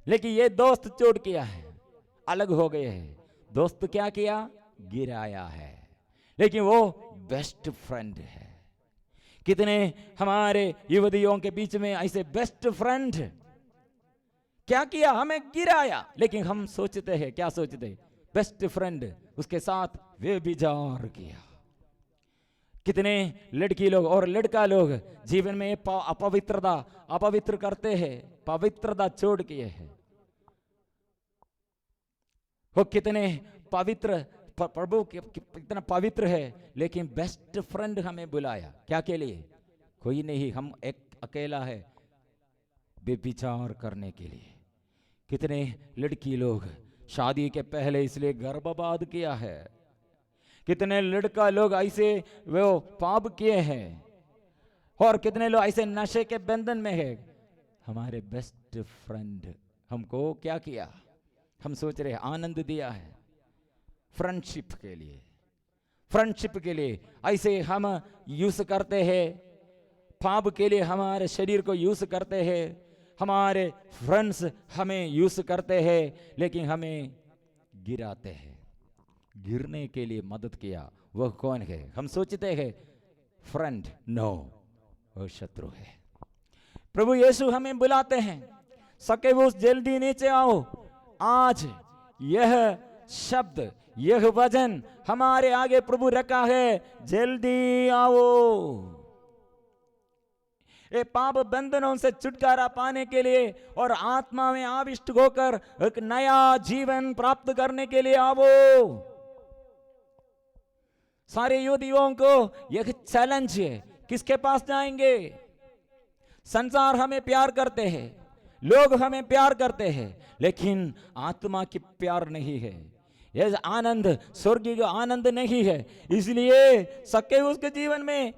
लेकिन ये दोस्त चोट किया है, अलग हो गए हैं। दोस्त क्या किया? गिराया है, लेकिन वो बेस्ट फ्रेंड है। कितने हमारे युवतियों के बीच में ऐसे बेस्ट फ्रेंड, क्या किया? हमें गिराया, लेकिन हम सोचते हैं, क्या सोचते? बेस्ट फ्रेंड, उसके साथ व्यभिचार किया। कितने लड़की लोग और लड़का लोग जीवन में अपवित्र करते हैं, पवित्रता छोड़ किए हैं। वो कितने पवित्र, प्रभु कितना पवित्र है, लेकिन बेस्ट फ्रेंड हमें बुलाया, क्या के लिए? कोई नहीं, हम एक अकेला है व्यभिचार करने के लिए। कितने लड़की लोग शादी के पहले इसलिए घर बर्बाद किया है, कितने लड़का लोग ऐसे वो पाप किए हैं, और कितने लोग ऐसे नशे के बंधन में है। हमारे बेस्ट फ्रेंड हमको क्या किया? हम सोच रहे आनंद दिया है, फ्रेंडशिप के लिए, फ्रेंडशिप के लिए ऐसे हम यूज करते हैं, पाप के लिए हमारे शरीर को यूज करते हैं, हमारे फ्रेंड्स हमें यूज करते हैं, लेकिन हमें गिराते हैं। गिरने के लिए मदद किया वह कौन है? हम सोचते हैं फ्रेंड, नो, वह शत्रु है। प्रभु यीशु हमें बुलाते हैं, सक्केऊस जल्दी नीचे आओ। आज यह शब्द, यह वचन हमारे आगे प्रभु रखा है, जल्दी आओ। ये पाप बंधनों से छुटकारा पाने के लिए और आत्मा में आविष्ट होकर एक नया जीवन प्राप्त करने के लिए आओ। सारे युवतियों को यह चैलेंज है, किसके पास जाएंगे? संसार हमें प्यार करते हैं, लोग हमें प्यार करते हैं, लेकिन आत्मा की प्यार नहीं है, यह आनंद स्वर्गीय का आनंद नहीं है। इसलिए सक्केऊस के जीवन में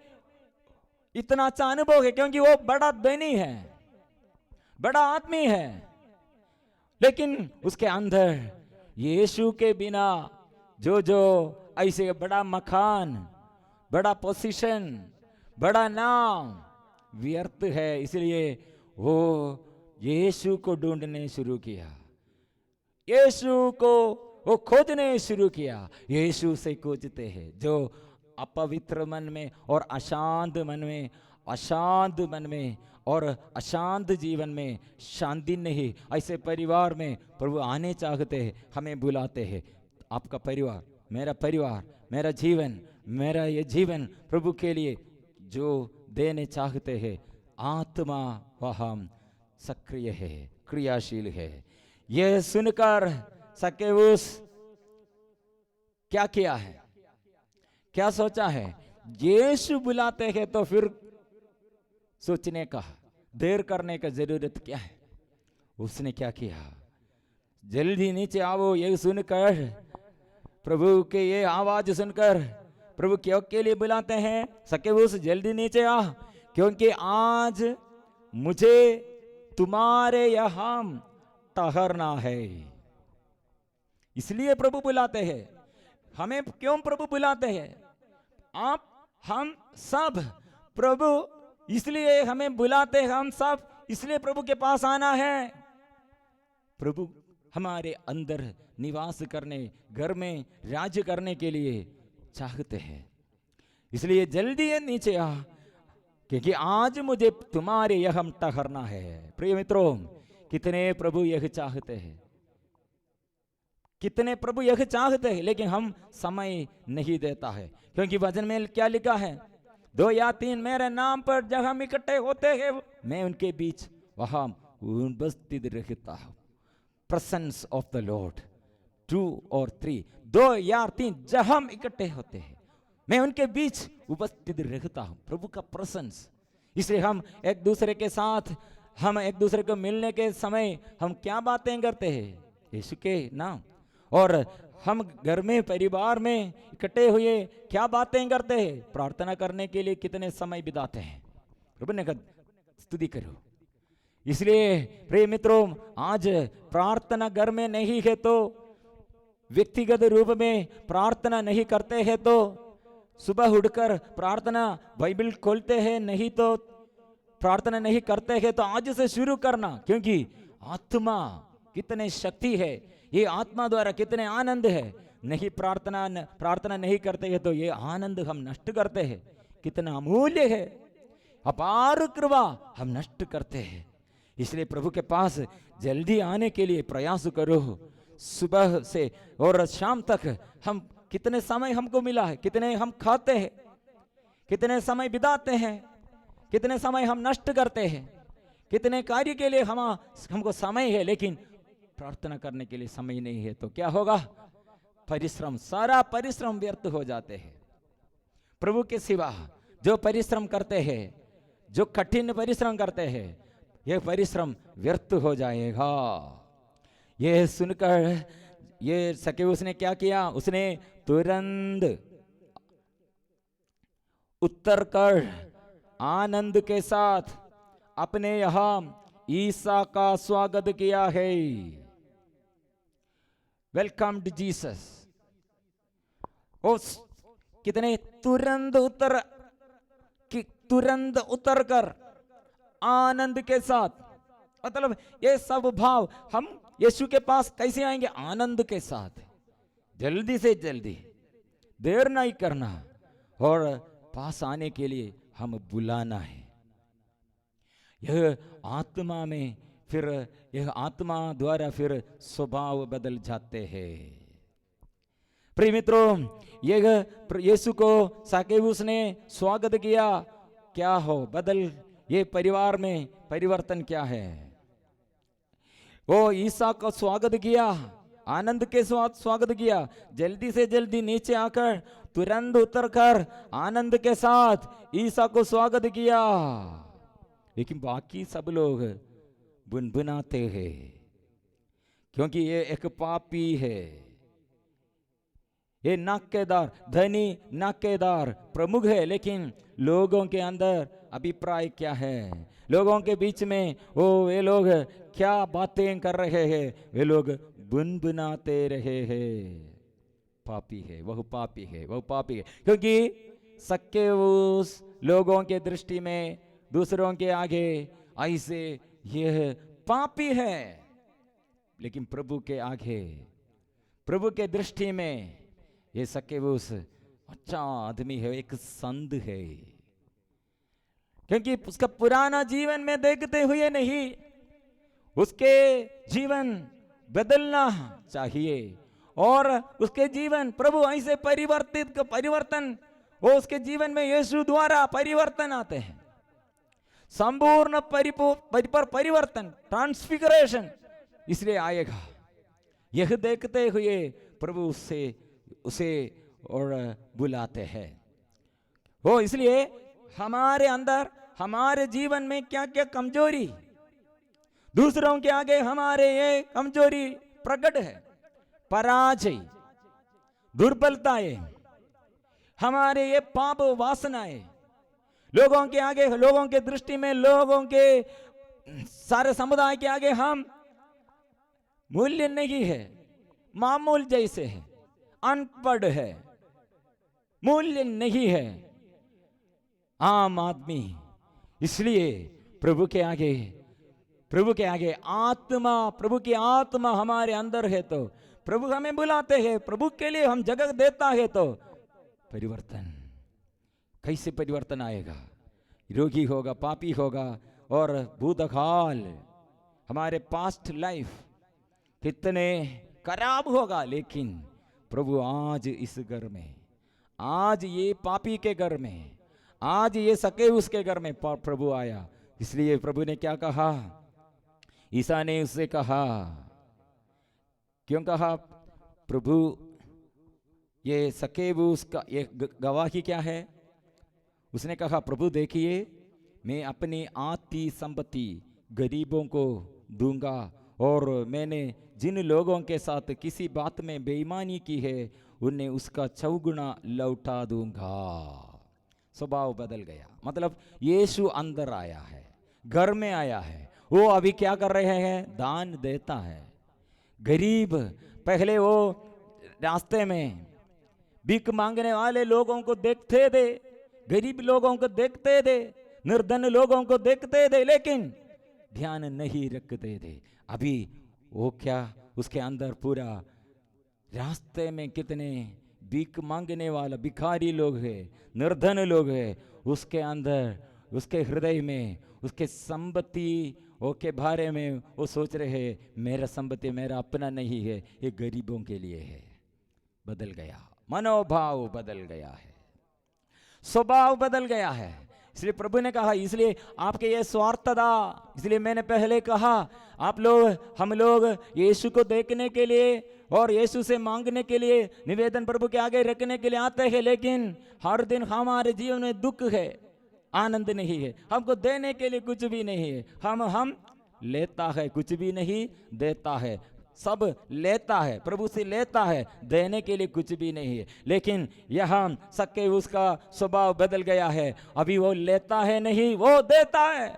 इतना अच्छा अनुभव है, क्योंकि वो बड़ा धनी है, बड़ा आदमी है, लेकिन उसके अंदर यीशु के बिना जो ऐसे बड़ा मकान, बड़ा पोजीशन, बड़ा नाम व्यर्थ है। इसलिए वो यीशु को ढूंढने शुरू किया, यीशु को वो खोजने शुरू किया। यीशु से खोजते हैं जो अपवित्र मन में और अशांत मन में और अशांत जीवन में शांति नहीं, ऐसे परिवार में प्रभु आने चाहते हैं, हमें बुलाते हैं। आपका परिवार, मेरा जीवन, मेरा ये जीवन प्रभु के लिए जो देने चाहते हैं, आत्मा वहाँ सक्रिय है, क्रियाशील है। यह सुनकर सक्केऊस क्या किया है, क्या सोचा है? यीशु बुलाते हैं तो फिर सोचने का, देर करने का जरूरत क्या है? उसने क्या किया? जल्दी नीचे आओ, ये सुनकर, प्रभु के ये आवाज सुनकर प्रभु क्यों के लिए बुलाते हैं? सक्केऊस जल्दी नीचे आ, क्योंकि आज मुझे तुम्हारे यहाँ ठहरना है। इसलिए प्रभु बुलाते हैं। हमें क्यों प्रभु बुलाते हैं? हम सब प्रभु इसलिए हमें बुलाते हैं, हम सब इसलिए प्रभु के पास आना है। प्रभु हमारे अंदर निवास करने, घर में राज्य करने के लिए चाहते हैं। इसलिए जल्दी नीचे आ, क्योंकि आज मुझे तुम्हारे यहाँ ठहरना है। प्रिय मित्रों, कितने प्रभु यह चाहते हैं, कितने प्रभु यह चाहते हैं, लेकिन हम समय नहीं देता है। क्योंकि वचन में क्या लिखा है? 2 या 3 मेरे नाम पर जब हम इकट्ठे होते हैं, मैं उनके बीच वहां उपस्थित रहता हूं। प्रेजेंस ऑफ द लॉर्ड, 2 और 3, 2 या 3 जब हम इकट्ठे होते हैं, मैं उनके बीच उपस्थित रहता हूं। प्रभु का प्रेजेंस, इसलिए हम एक दूसरे के साथ, हम एक दूसरे को मिलने के समय हम क्या बातें करते हैं? यीशु के नाम। और हम घर में, परिवार में इकट्ठे हुए क्या बातें करते हैं? प्रार्थना करने के लिए कितने समय बिताते हैं? प्रभु ने कहा स्तुति करो। इसलिए प्रिय मित्रों, आज प्रार्थना घर में नहीं है तो, व्यक्तिगत रूप में प्रार्थना नहीं करते हैं तो, सुबह उठकर प्रार्थना बाइबल खोलते हैं नहीं तो, प्रार्थना नहीं करते हैं तो आज से शुरू करना, क्योंकि आत्मा कितने शक्ति है, ये आत्मा द्वारा कितने आनंद है। नहीं प्रार्थना नहीं करते हैं तो ये आनंद हम नष्ट करते हैं। कितना अमूल्य है, अपार कृपा हम नष्ट करते हैं। इसलिए प्रभु के पास जल्दी आने के लिए प्रयास करो। सुबह से और शाम तक हम कितने समय हमको मिला है, कितने हम खाते हैं, कितने समय बिताते हैं, कितने समय हम नष्ट करते हैं, कितने कार्य के लिए हमको समय है, लेकिन प्रार्थना करने के लिए समय नहीं है। तो क्या होगा? परिश्रम, सारा परिश्रम व्यर्थ हो जाते हैं। प्रभु के सिवा जो परिश्रम करते हैं, जो कठिन परिश्रम करते हैं, यह परिश्रम व्यर्थ हो जाएगा। यह सुनकर ये सक्केऊस ने क्या किया? उसने तुरंत उत्तर कर आनंद के साथ अपने यहां ईसा का स्वागत किया है। Welcome to Jesus. कितने तुरंत उतर कर आनंद के साथ, मतलब ये सब भाव हम यीशु के पास कैसे आएंगे? आनंद के साथ, जल्दी से जल्दी, देर नहीं करना, और पास आने के लिए हम बुलाना है। यह आत्मा में, फिर यह आत्मा द्वारा फिर स्वभाव बदल जाते हैं। प्रिय मित्रों, यह यीशु को सक्केऊस ने स्वागत किया, क्या हो बदल, ये परिवार में परिवर्तन क्या है? वो ईसा को स्वागत किया, आनंद के साथ स्वागत किया, जल्दी से जल्दी नीचे आकर तुरंत उतरकर आनंद के साथ ईसा को स्वागत किया। लेकिन बाकी सब लोग बुनबुनाते हैं, क्योंकि ये एक पापी है, ये नाकेदार, धनी नाकेदार प्रमुख है। लेकिन लोगों के अंदर अभिप्राय क्या है? लोगों के बीच में वे लोग क्या बातें कर रहे हैं? वे लोग बुनबुनाते रहे हैं, पापी है, वह पापी है, वह पापी है। क्योंकि सक्केऊस लोगों के दृष्टि में, दूसरों के आगे ऐसे यह पापी है, लेकिन प्रभु के आगे, प्रभु के दृष्टि में ये सक्केऊस अच्छा आदमी है, एक संत है। क्योंकि उसका पुराना जीवन में देखते हुए नहीं, उसके जीवन बदलना चाहिए, और उसके जीवन प्रभु ऐसे परिवर्तन, वो उसके जीवन में यीशु द्वारा परिवर्तन आते हैं, संपूर्ण परिवर्तन, ट्रांसफिगरेशन इसलिए आएगा। यह देखते हुए प्रभु उसे और बुलाते हैं। वो इसलिए हमारे अंदर, हमारे जीवन में क्या क्या कमजोरी, दूसरों के आगे हमारे ये कमजोरी प्रकट है, पराजय, दुर्बलताएं, हमारे ये पाप वासनाएं, लोगों के आगे, लोगों के दृष्टि में, लोगों के सारे समुदाय के आगे हम मूल्य नहीं है, मामूल जैसे है, अनपढ़ है, मूल्य नहीं है, आम आदमी। इसलिए प्रभु के आगे आत्मा, प्रभु की आत्मा हमारे अंदर है तो प्रभु हमें बुलाते हैं, प्रभु के लिए हम जगह देता है तो परिवर्तन, कैसे परिवर्तन आएगा? रोगी होगा, पापी होगा, और भूतकाल, हमारे पास्ट लाइफ कितने खराब होगा, लेकिन प्रभु आज इस घर में, आज ये पापी के घर में, आज ये सक्केऊस के घर में प्रभु आया। इसलिए प्रभु ने क्या कहा? ईसा ने उससे कहा, क्यों कहा? प्रभु, ये सक्केबूस का ये गवाही क्या है? उसने कहा, प्रभु देखिए, मैं अपनी आधी संपत्ति गरीबों को दूंगा, और मैंने जिन लोगों के साथ किसी बात में बेईमानी की है उन्हें उसका 4 गुना लौटा दूंगा। स्वभाव बदल गया। मतलब यीशु अंदर आया है, घर में आया है। वो अभी क्या कर रहे हैं? दान देता है। गरीब, पहले वो रास्ते में भीख मांगने वाले लोगों को देखते थे, गरीब लोगों को देखते थे, निर्धन लोगों को देखते थे, लेकिन ध्यान नहीं रखते थे। अभी वो क्या, उसके अंदर पूरा रास्ते में कितने भीख मांगने वाला भिखारी लोग हैं, निर्धन लोग हैं, उसके अंदर, उसके हृदय में, उसके संपत्ति के बारे में वो सोच रहे हैं, मेरा संपत्ति मेरा अपना नहीं है, ये गरीबों के लिए है। बदल गया, मनोभाव बदल गया है, स्वभाव बदल गया है। इसलिए प्रभु ने कहा, इसलिए आपके ये स्वार्थता, इसलिए मैंने पहले कहा, आप लोग, हम लोग यीशु को देखने के लिए और यीशु से मांगने के लिए, निवेदन प्रभु के आगे रखने के लिए आते हैं, लेकिन हर दिन हमारे जीवन में दुख है, आनंद नहीं है, हमको देने के लिए कुछ भी नहीं है। हम लेता है, कुछ भी नहीं देता है, सब लेता है, प्रभु से लेता है, देने के लिए कुछ भी नहीं है। लेकिन यहाँ सक्के उसका स्वभाव बदल गया है, अभी वो लेता है नहीं, वो देता है।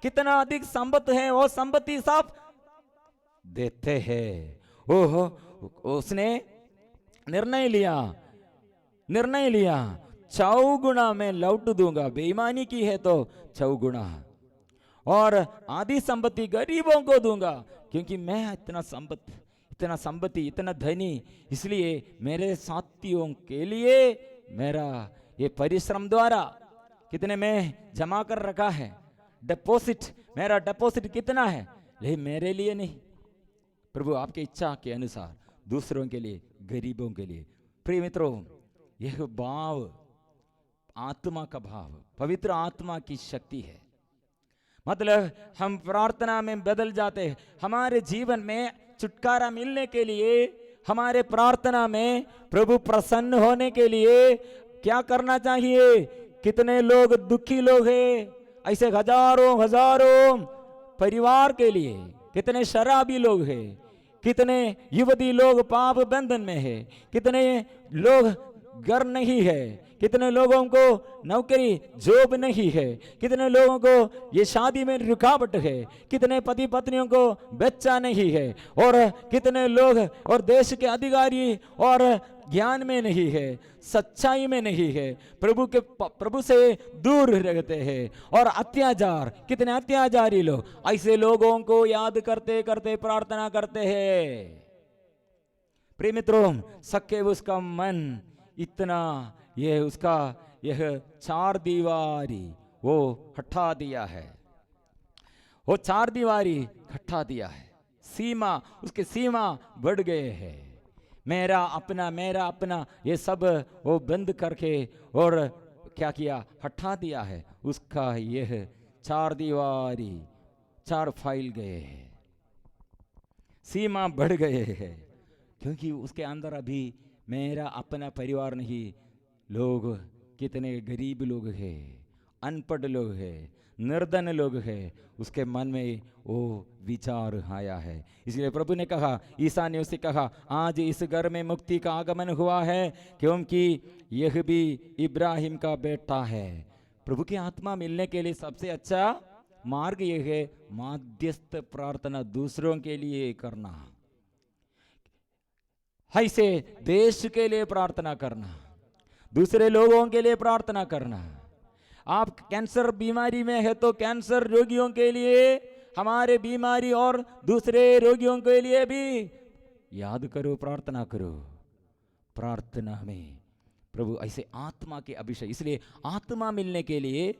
कितना अधिक संपत्ति है, वो संपत्ति सब देते हैं। ओहो, उसने निर्णय लिया 4 गुना मैं लौट दूंगा। बेईमानी की है तो 4 गुना, और आधी संपत्ति गरीबों को दूंगा, क्योंकि मैं इतना संपत्ति इतना धनी, इसलिए मेरे साथियों के लिए मेरा ये परिश्रम द्वारा कितने मैं जमा कर रखा है, डिपॉजिट, मेरा डिपॉजिट कितना है, लेकिन मेरे लिए नहीं, प्रभु आपकी इच्छा के अनुसार दूसरों के लिए, गरीबों के लिए। प्रिय मित्रों, यह भाव आत्मा का भाव, पवित्र आत्मा की शक्ति है। मतलब हम प्रार्थना में बदल जाते हैं। हमारे जीवन में छुटकारा मिलने के लिए, हमारे प्रार्थना में प्रभु प्रसन्न होने के लिए क्या करना चाहिए? कितने लोग दुखी लोग हैं, ऐसे हजारों परिवार के लिए, कितने शराबी लोग हैं, कितने युवती लोग पाप बंधन में है, कितने लोग घर नहीं है, कितने लोगों को नौकरी जॉब नहीं है, कितने लोगों को ये शादी में रुकावट है, कितने पति पत्नियों को बच्चा नहीं है, और कितने लोग और देश के अधिकारी और ज्ञान में नहीं है, सच्चाई में नहीं है, प्रभु से दूर रहते हैं, और अत्याचार, कितने अत्याचारी लोग, ऐसे लोगों को याद करते करते प्रार्थना करते हैं। प्रिय मित्रों, सक्के उसका मन इतना, यह उसका यह 4 दीवारी वो हटा दिया है, वो 4 दीवारी हटा दिया है, सीमा, उसके सीमा बढ़ गए हैं, मेरा अपना ये सब वो बंद करके, और क्या किया? हटा दिया है। उसका यह 4 दीवारी 4 फैल गए हैं, सीमा बढ़ गए हैं, क्योंकि उसके अंदर अभी मेरा अपना परिवार नहीं, लोग कितने गरीब लोग हैं, अनपढ़ लोग हैं, निर्धन लोग हैं, उसके मन में वो विचार आया है। इसलिए प्रभु ने कहा, ईसा ने उसे कहा, आज इस घर में मुक्ति का आगमन हुआ है, क्योंकि यह भी इब्राहिम का बेटा है। प्रभु की आत्मा मिलने के लिए सबसे अच्छा मार्ग यह है, माध्यस्थ प्रार्थना दूसरों के लिए करना, ऐसे देश के लिए प्रार्थना करना, दूसरे लोगों के लिए प्रार्थना करना। आप कैंसर बीमारी में है तो कैंसर रोगियों के लिए, हमारे बीमारी और दूसरे रोगियों के लिए भी याद करो, प्रार्थना करो। प्रार्थना में प्रभु ऐसे आत्मा के अभिषेक, इसलिए आत्मा मिलने के लिए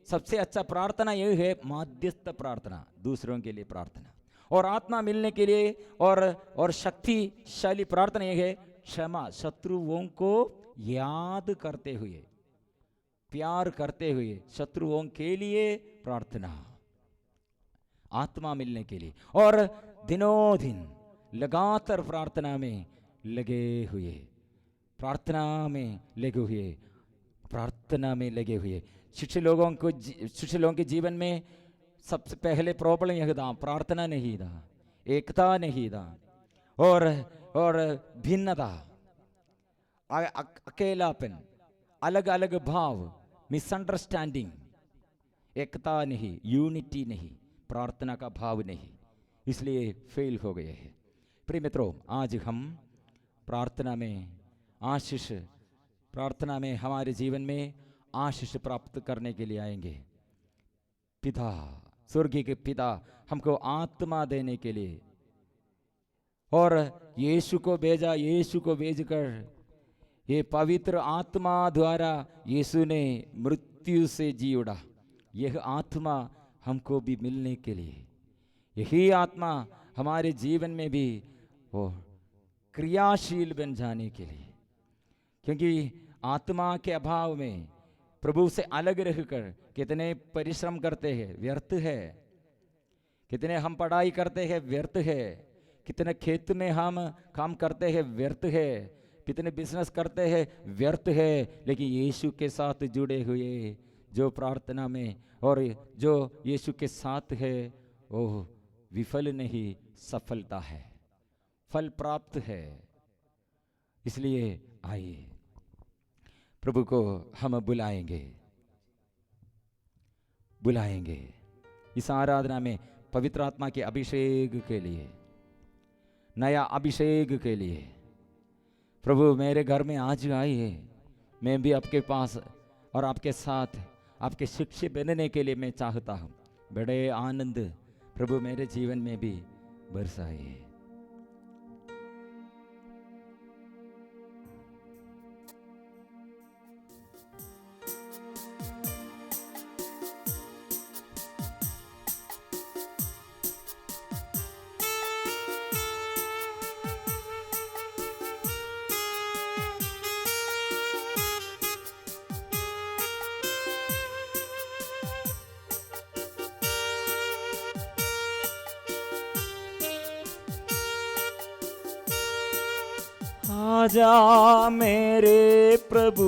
सबसे अच्छा प्रार्थना यही है, माध्यस्थ प्रार्थना, दूसरों के लिए प्रार्थना। और आत्मा मिलने के लिए और शक्तिशाली प्रार्थना यह है, क्षमा, शत्रुओं को याद करते हुए, प्यार करते हुए शत्रुओं के लिए प्रार्थना। आत्मा मिलने के लिए, और दिनों दिन लगातार प्रार्थना में लगे हुए, प्रार्थना में लगे हुए, प्रार्थना में लगे हुए। शिष्य लोगों के जीवन में सबसे पहले प्रॉब्लम यह था, प्रार्थना नहीं था, एकता नहीं था, और भिन्नता, अकेलापन, अलग अलग भाव, मिसअंडरस्टैंडिंग, एकता नहीं, यूनिटी नहीं, प्रार्थना का भाव नहीं, इसलिए फेल हो गए हैं। प्रिय मित्रों, आज हम प्रार्थना में आशीष, प्रार्थना में हमारे जीवन में आशीष प्राप्त करने के लिए आएंगे। पिता, स्वर्गीय के पिता हमको आत्मा देने के लिए, और यीशु को भेजा, यीशु को भेजकर ये पवित्र आत्मा द्वारा यीशु ने मृत्यु से जी उड़ा। यह आत्मा हमको भी मिलने के लिए, यही आत्मा हमारे जीवन में भी वो क्रियाशील बन जाने के लिए, क्योंकि आत्मा के अभाव में प्रभु से अलग रहकर कितने परिश्रम करते हैं, व्यर्थ है। कितने हम पढ़ाई करते हैं, व्यर्थ है। कितने खेत में हम काम करते हैं, व्यर्थ है। कितने बिजनेस करते हैं, व्यर्थ है। लेकिन यीशु के साथ जुड़े हुए जो प्रार्थना में और जो यीशु के साथ है, वो विफल नहीं, सफलता है, फल प्राप्त है। इसलिए आइए प्रभु को हम बुलाएंगे इस आराधना में, पवित्र आत्मा के अभिषेक के लिए, नया अभिषेक के लिए। प्रभु मेरे घर में आज आइए, मैं भी आपके पास और आपके साथ आपके शिष्य बनने के लिए मैं चाहता हूँ। बड़े आनंद प्रभु मेरे जीवन में भी बरसाइए। आजा मेरे प्रभु,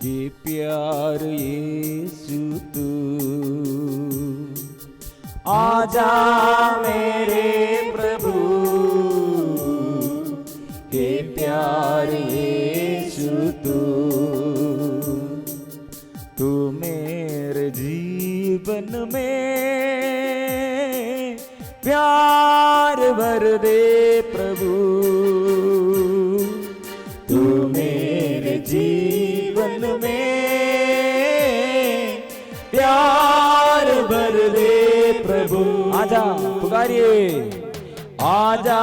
ये प्यार यीशु तू। आजा मेरे प्रभु, ये प्यार यीशु तू। तू मेरे जीवन में प्यार भर दे प्रभु। तू मेरे जीवन में प्यार भर दे प्रभु। आजा पुकारिए, आजा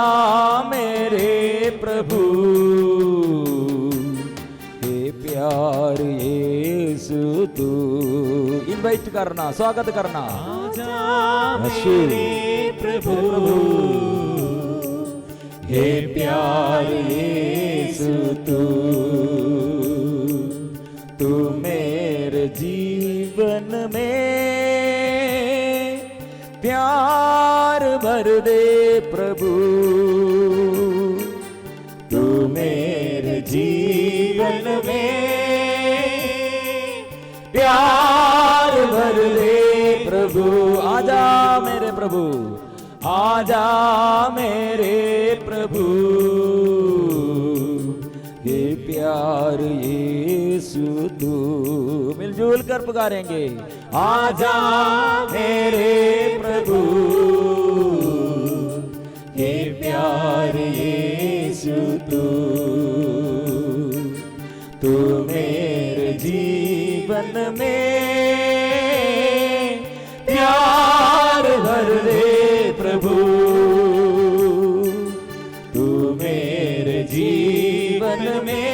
मेरे प्रभु, हे प्यार यीशु तू। इनवाइट करना, स्वागत करना। आजा मेरे प्रभु, हे प्यार यीशु तू। तू मेरे जीवन में प्यार भर दे प्रभु। तू मेरे जीवन में प्यार भर दे प्रभु। आजा मेरे प्रभु, आजा मेरे प्रभु, हे प्यार यीशु तू। मिलजुल कर पुकारेंगे, आजा मेरे प्रभु, हे प्यार यीशु तू। तू मेरे जीवन में प्यार भर दे प्रभु। तू मेरे जीवन में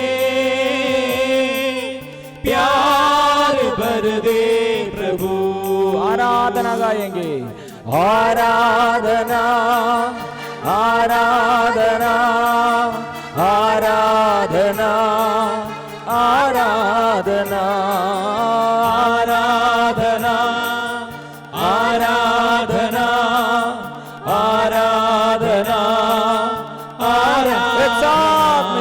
प्यार भर दे प्रभु। आराधना गाएंगे, आराधना आराधना आराधना आराधना आराधना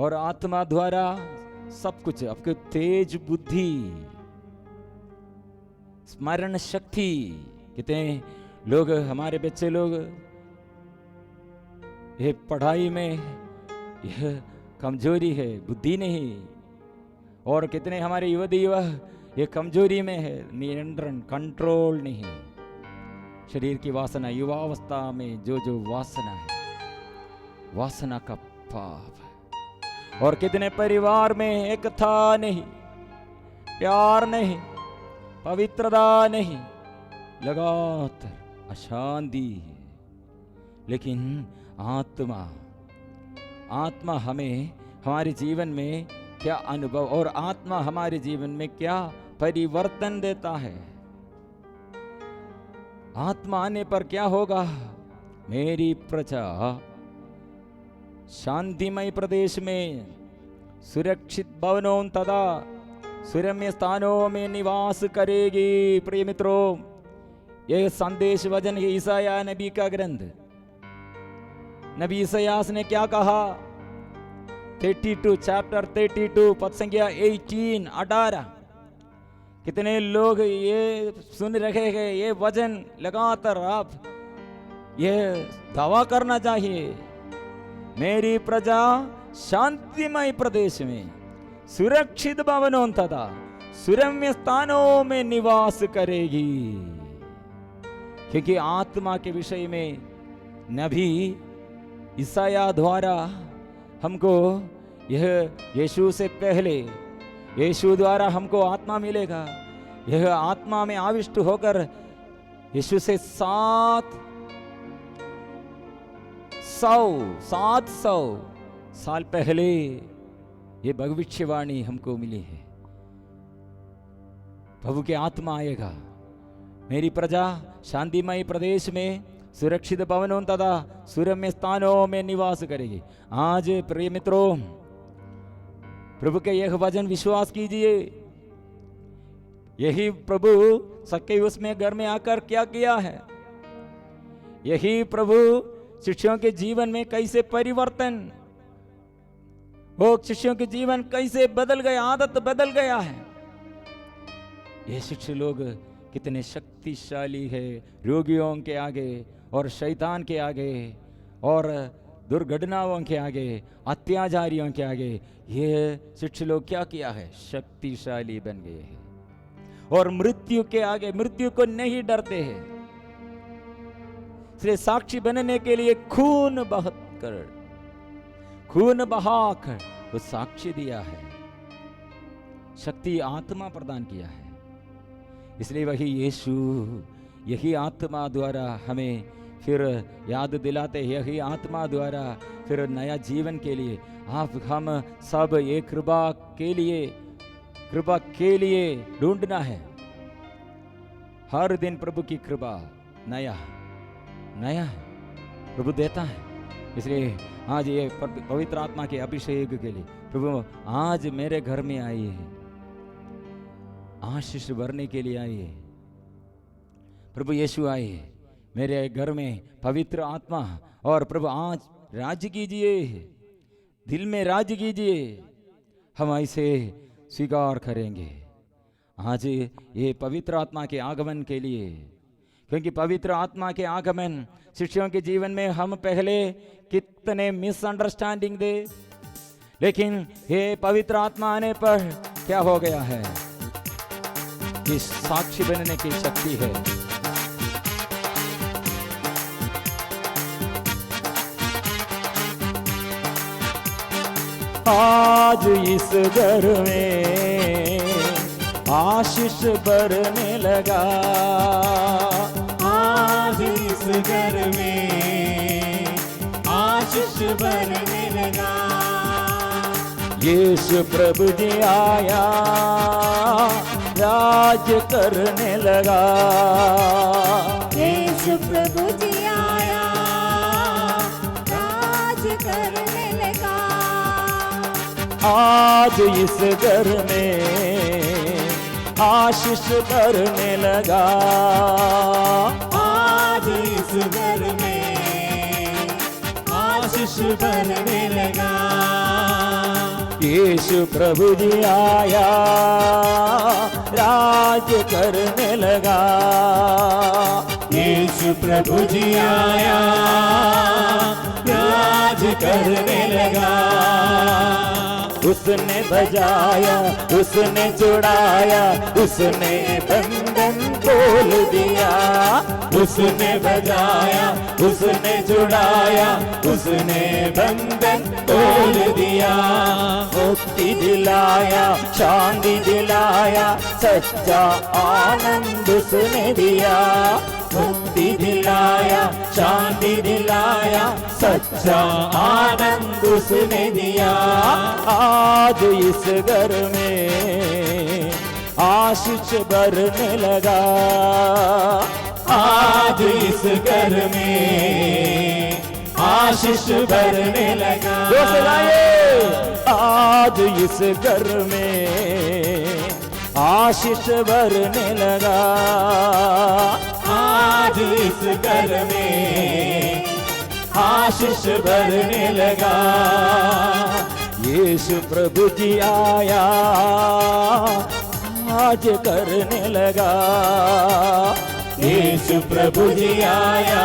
और आत्मा द्वारा सब कुछ, आपके तेज बुद्धि, स्मरण शक्ति। कितने लोग, हमारे बच्चे लोग ये पढ़ाई में यह कमजोरी है, बुद्धि नहीं। और कितने हमारे युवती युवा ये कमजोरी में है, नियंत्रण, कंट्रोल नहीं। शरीर की वासना, युवावस्था में जो जो वासना है, वासना का पाप है। और कितने परिवार में एकता नहीं, प्यार नहीं, पवित्रता नहीं, लगातार अशांति है। लेकिन आत्मा हमें हमारे जीवन में क्या अनुभव, और आत्मा हमारे जीवन में क्या परिवर्तन देता है। आत्मा आने पर क्या होगा? मेरी प्रजा शांतिमय प्रदेश में, सुरक्षित भवनों तथा सुरम्य स्थानों में निवास करेगी। प्रिय मित्रों, यह संदेश वचन है ईसाया नबी का ग्रंथ। नबी ईसायास ने क्या कहा? 32 चैप्टर 32 पद संख्या 18। कितने लोग ये सुन रहे हैं, ये वचन लगातार आप ये दावा करना चाहिए, मेरी प्रजा शांतिमय प्रदेश में, सुरक्षित भवनों तथा सुरम्य स्थानों में निवास करेगी। क्योंकि आत्मा के विषय में नबी ईसाया द्वारा हमको यह, यीशु से पहले यीशु द्वारा हमको आत्मा मिलेगा। यह आत्मा में आविष्ट होकर यीशु से 700 साल पहले ये भविष्यवाणी हमको मिली है। प्रभु के आत्मा आएगा, मेरी प्रजा शांतिमय प्रदेश में, सुरक्षित भवनों तथा सुरम्य स्थानों में निवास करेगी। आज प्रिय मित्रों, प्रभु के यह वचन विश्वास कीजिए। यही प्रभु सक्केयुस में घर में आकर क्या किया है, यही प्रभु शिष्यों के जीवन में कैसे परिवर्तन, वो शिष्यों के जीवन कैसे बदल गया, आदत बदल गया है। ये शिष्य लोग कितने शक्तिशाली है रोगियों के आगे और शैतान के आगे और दुर्घटनाओं के आगे, अत्याचारियों के आगे। ये शिष्य लोग क्या किया है? शक्तिशाली बन गए हैं और मृत्यु के आगे, मृत्यु को नहीं डरते हैं। इसलिए साक्षी बनने के लिए खून बहाकर वो साक्षी दिया है, शक्ति आत्मा प्रदान किया है। इसलिए वही यीशु यही आत्मा द्वारा हमें फिर याद दिलाते, यही आत्मा द्वारा फिर नया जीवन के लिए हम सब एक कृपा के लिए ढूंढना है। हर दिन प्रभु की कृपा नया है, प्रभु देता है। इसलिए आज ये पवित्र आत्मा के अभिषेक के लिए प्रभु आज मेरे घर में आइए, आशीष भरने के लिए आइए। प्रभु यीशु आइए मेरे घर में, पवित्र आत्मा, और प्रभु आज राज्य कीजिए, दिल में राज्य कीजिए। हम ऐसे स्वीकार करेंगे आज ये पवित्र आत्मा के आगमन के लिए। क्योंकि पवित्र आत्मा के आगमन शिष्यों के जीवन में हम पहले कितने मिसअंडरस्टैंडिंग दे, लेकिन ये पवित्र आत्मा आने पर क्या हो गया है कि साक्षी बनने की शक्ति है। आज इस घर में आशीष बरने लगा, आज इस घर में आशीष बरने लगा। यीशु प्रभु जी आया, राज करने लगा। यीशु प्रभु जी आया, राज करने लगा। आज इस घर में आशीष भरने लगा। आज इस घर में आशीष बरने लगा। यीशु प्रभु जी आया, राज करने लगा। यीशु प्रभु जी आया, राज करने लगा। उसने बजाया, उसने छुड़ाया, उसने बंधन खोल दिया। उसने बजाया, उसने छुड़ाया, उसने बंधन तोड़ दिया। मुक्ति दिलाया, शांति दिलाया, सच्चा आनंद उसने दिया। मुक्ति दिलाया, शांति दिलाया, सच्चा आनंद उसने दिया। आज इस घर में आशीष भरने लगा। आज इस घर में आशीष भरने लगा। जो से गाइए, आज इस घर में आशीष भरने लगा। आज इस घर में आशीष भरने लगा। यीशु प्रभु जी आया, आज करने लगा। यीशु प्रभु जी आया,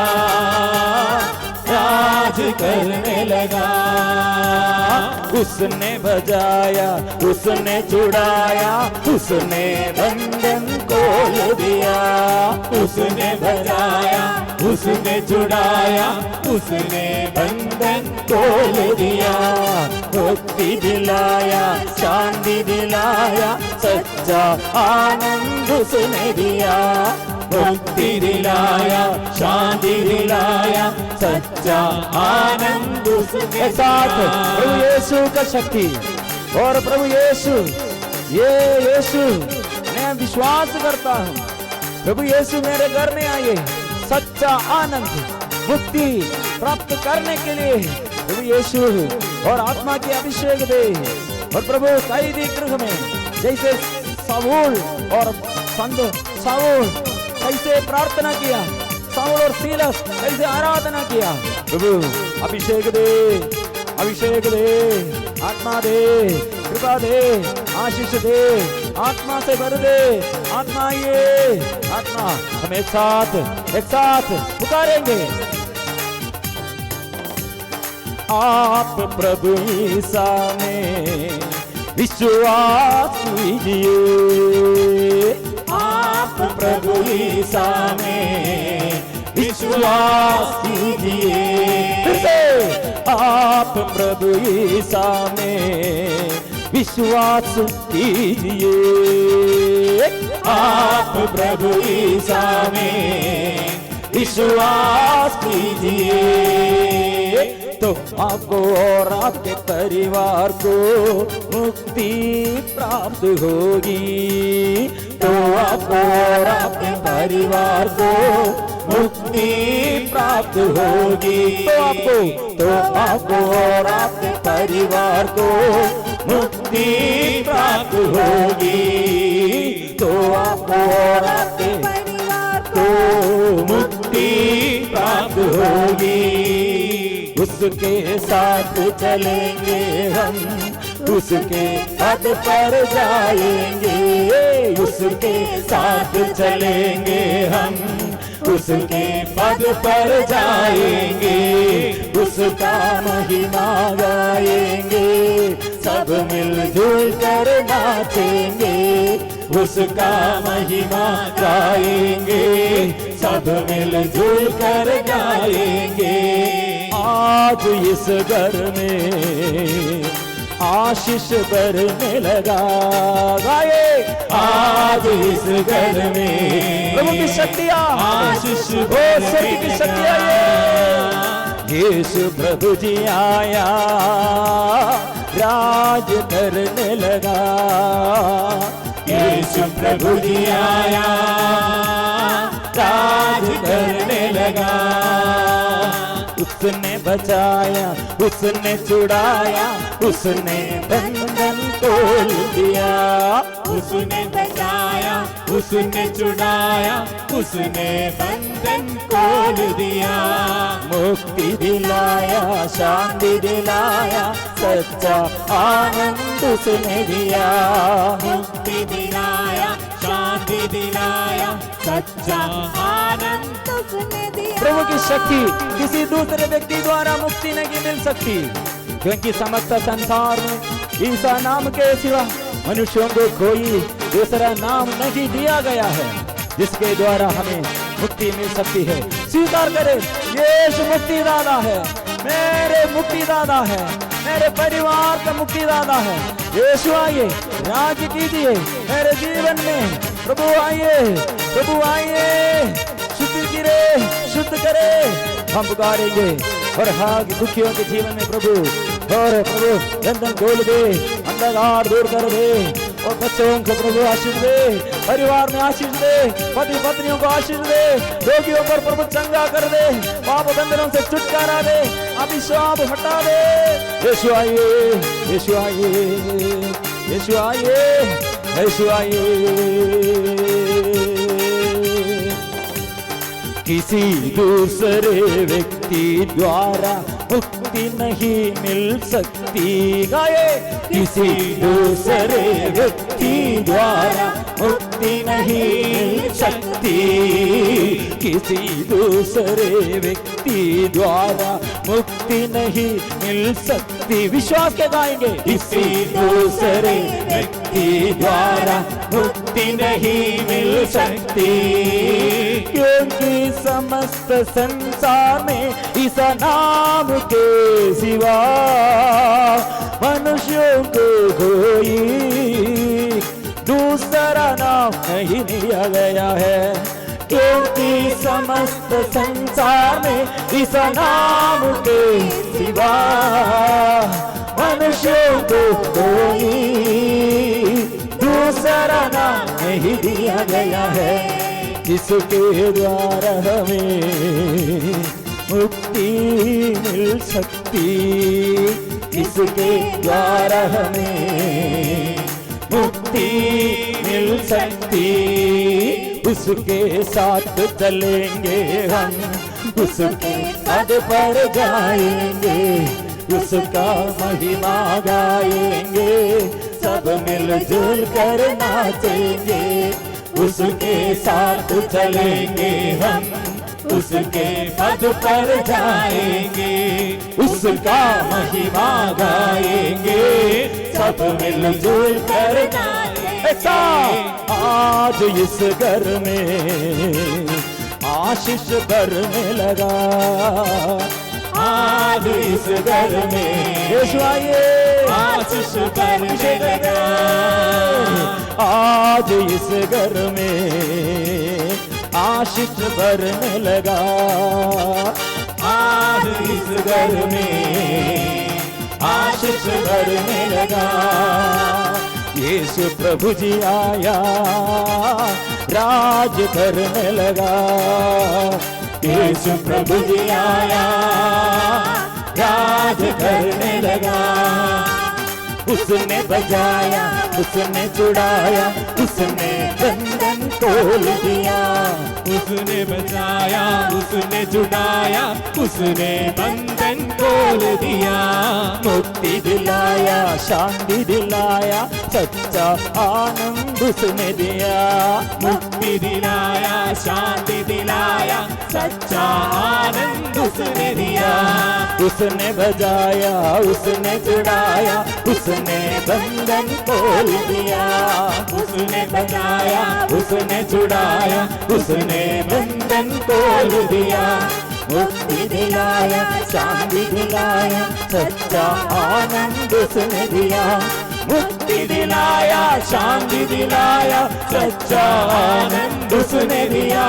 राज करने लगा। उसने बजाया, उसने छुड़ाया, उसने बंधन खोल दिया। उसने बजाया, उसने छुड़ाया, उसने बंधन तोड़ दिया। मुक्ति दिलाया, शांति दिलाया, सच्चा आनंद उसने दिया। मुक्ति दिलाया, शांति दिलाया, सच्चा आनंद उसके साथ प्रभु यीशु का शक्ति और प्रभु यीशु, ये यीशु मैं विश्वास करता हूँ, प्रभु यीशु मेरे घर में आए सच्चा आनंद मुक्ति प्राप्त करने के लिए। प्रभु यीशु और आत्मा की अभिषेक दे। और प्रभु कैदी गृह में जैसे साउल और संत साउल कैसे प्रार्थना किया, साउल और सीलस कैसे आराधना किया, प्रभु अभिषेक दे, अभिषेक दे, आत्मा दे, कृपा दे, आशीष दे, आत्मा से भर दे। आत्मा ये आत्मा हम एक साथ पुकारेंगे। आप प्रभु ईसा में विश्वास कीजिए। आप प्रभु ईसा में विश्वास कीजिए। फिर से आप प्रभु ईसा में विश्वास कीजिए। आप प्रभु ईसा में विश्वास कीजिए। तो आपको और आपके परिवार को मुक्ति प्राप्त होगी। तो आपको और आपके परिवार को मुक्ति प्राप्त होगी। तो आपको और आपके परिवार को मुक्ति प्राप्त होगी। तो आपको और आपके परिवार को मुक्ति प्राप्त होगी। उसके साथ चलेंगे हम, उसके पद पर जाएंगे। उसके साथ चलेंगे हम, उसके पद पर जाएंगे। उसका महिमा गाएंगे, सब मिलजुल कर नाचेंगे। उसका महिमा गाएंगे, सब मिलजुल कर गाएंगे। आज इस घर में आशीष भरने लगा। गाए आज इस घर में प्रभु की शक्तियाँ, आशीष स्वर्ग की शक्तियाँ। यीशु प्रभु जी आया, राज करने लगा। यीशु प्रभु जी आया, राज करने लगा। उसने बचाया, उसने छुड़ाया, उसने बंधन तोड़ दिया। उसने बचाया, उसने छुड़ाया, उसने बंधन खोल दिया। मुक्ति दिलाया, शांति दिलाया, सच्चा आनंद उसने दिया। मुक्ति दिलाया, शांति दिलाया, सच्चा आनंद उसने दिया। प्रभु की शक्ति किसी दूसरे व्यक्ति द्वारा मुक्ति नहीं मिल सकती, क्योंकि समस्त संसार में ईसा नाम के सिवा मनुष्यों को कोई दूसरा नाम नहीं दिया गया है जिसके द्वारा हमें मुक्ति मिल सकती है। स्वीकार करें, यीशु मुक्तिदाता है, मेरे मुक्तिदाता है, मेरे परिवार का मुक्तिदाता है। यीशु आइए, राज्य कीजिए मेरे जीवन में। प्रभु आइए, प्रभु आइए, शुद्ध गिरे, शुद्ध करे। हम पुकारेंगे और हाँ दुखियों के जीवन में प्रभु, और प्रभु बंधन खोल दे, अंधकार दूर कर दे, और बच्चों को प्रभु आशीष दे, परिवार में आशीष दे, पति पत्नियों को आशीष दे, रोगियों पर प्रभु चंगा कर दे, पाप बंधनों से छुटकारा दे, अभिशाप हटा दे। यीशु आइए, यीशु आइए, यीशु आइए, यीशु आइए। किसी दूसरे व्यक्ति द्वारा मुक्ति नहीं मिल सकती। गाये, किसी दूसरे व्यक्ति द्वारा मुक्ति नहीं मिल सकती। किसी दूसरे व्यक्ति द्वारा मुक्ति नहीं मिल सकती। विश्वास के गाएंगे, किसी दूसरे व्यक्ति द्वारा मुक्ति नहीं मिल सकती। क्योंकि समस्त संसार में इस नाम के सिवा मनुष्यों को कोई दूसरा नाम नहीं दिया गया है। क्योंकि समस्त संसार में इस नाम के सिवा मनुष्यों को कोई दूसरा नाम नहीं दिया गया है, जिसके द्वारा हमें मुक्ति मिल सकती। इसके द्वारा हमें मुक्ति मिल सकती। उसके साथ चलेंगे हम, उसके पद पर जाएंगे, उसका महिमा गाएंगे, सब मिलजुल कर नाचेंगे। उसके साथ चलेंगे हम, उसके पद पर जाएंगे, उसका महिमा गाएंगे, सब मिलजुल कर गाएंगे। आज इस घर में आशीष भरने लगा। आज इस घर में यीशु आइए, आशीष भरने लगा। आज इस घर में आशीष भरने लगा। आज इस घर में आशीष भरने लगा। यीशु प्रभु जी आया, राज करने लगा। यीशु प्रभु जी आया, राज करने लगा। उसने बजाया, उसने छुड़ाया, उसने बंधन खोल दिया। उसने बचाया, उसने छुड़ाया, उसने बंधन खोल दिया। मुक्ति दिलाया, शांति दिलाया, सच्चा आनंद उसने दिया। मुक्ति दिलाया, शांति दिलाया, सच्चा आनंद उसने दिया। उसने बजाया, उसने छुड़ाया, उसने बंधन खोल दिया। उसने बचाया, उसने छुड़ाया, उसने बंधन खोल दिया। मुक्ति दिलाया, शांति दिलाया, सच्चा आनंद उसने दिया। मुक्ति दिलाया, शांति दिलाया, सच्चा आनंद उसने दिया।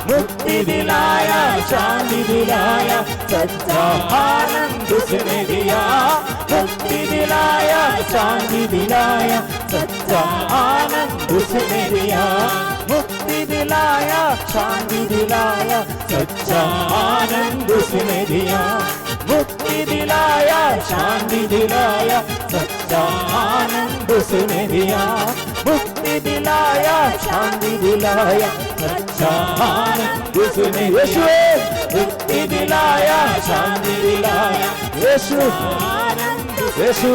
मुक्ति दिलाया, शांति दिलाया, सच्चा आनंद उसने दिया। मुक्ति दिलाया, शांति दिलाया, सच्चा आनंद उसने दिया। मुक्ति दिलाया, शांति दिलाया, सच्चा आनंद उसने दिया, मुक्ति दिलाया, शांति दिलाया, सच्चा आनंद उसने दिया, मुक्ति दिलाया, शांति दिलाया, सच्चा आनंद उसने यीशु दिया, मुक्ति दिलाया, शांति दिलाया, यीशु यीशु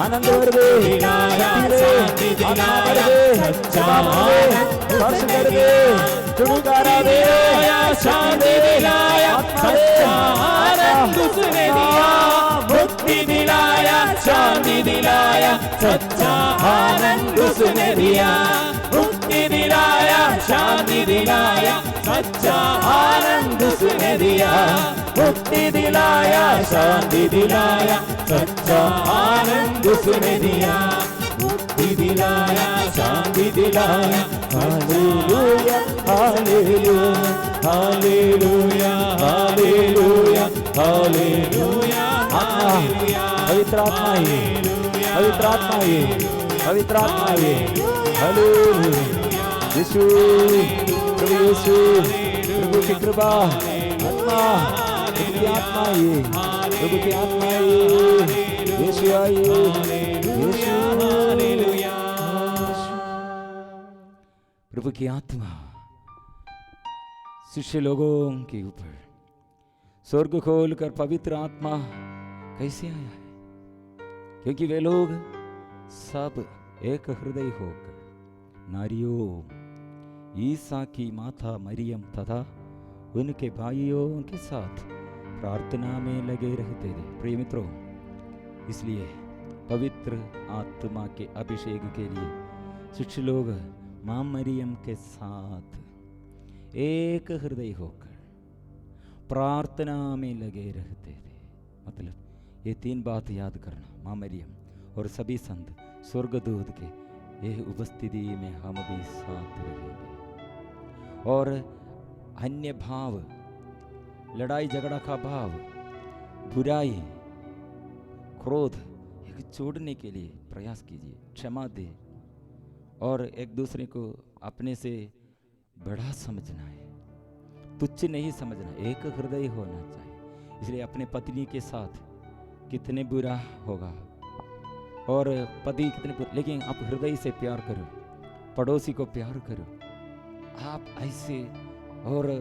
आनंद वर्गे दिलाया, शांति दिलाया, सच्चा स्पर्श कर दे, छुटकारा दे, शांति दिलाया, सच्चा आनंद उसने दिया, मुक्ति दिलाया, शांति दिलाया, सच्चा आनंद उसने दिया, मुक्ति दिलाया, शांति दिलाया, सच्चा आनंद उसने दिया, मुक्ति दिलाया, शांति दिलाया, सच्चा आनंद उसने दिया, मुक्ति दिलाया, शांति दिलाया, hallelujah hallelujah hallelujah hallelujah hallelujah hallelujah, पवित्र आत्मा ही, पवित्र आत्मा ही, पवित्र आत्मा ही, हालेलुया, यीशु, प्रभु यीशु, प्रभु की कृपा, आत्मा, प्रभु की आत्मा ही, प्रभु की आत्मा ही, यीशु आइए, यीशु, प्रभु की आत्मा शिष्य लोगों के ऊपर स्वर्ग खोलकर पवित्र आत्मा कैसे आया है? क्योंकि वे लोग सब एक हृदय होकर नारियों ईसा की माता मरियम तथा उनके भाइयों के साथ प्रार्थना में लगे रहते थे। प्रिय मित्रों, इसलिए पवित्र आत्मा के अभिषेक के लिए शिष्य लोग मां मरियम के साथ एक हृदय होकर प्रार्थना में लगे रहते थे। मतलब ये तीन बात याद करना, मां मरियम और सभी संत स्वर्गदूत के यह उपस्थिति में हम भी साथ रहेंगे और अन्य भाव, लड़ाई झगड़ा का भाव, बुराई, क्रोध एक छोड़ने के लिए प्रयास कीजिए, क्षमा दे और एक दूसरे को अपने से बड़ा समझना है, तुच्छ नहीं समझना, एक हृदय होना चाहिए। इसलिए अपने पत्नी के साथ कितने बुरा होगा और पति कितने बुरा, लेकिन आप हृदय से प्यार करो, पड़ोसी को प्यार करो। आप ऐसे और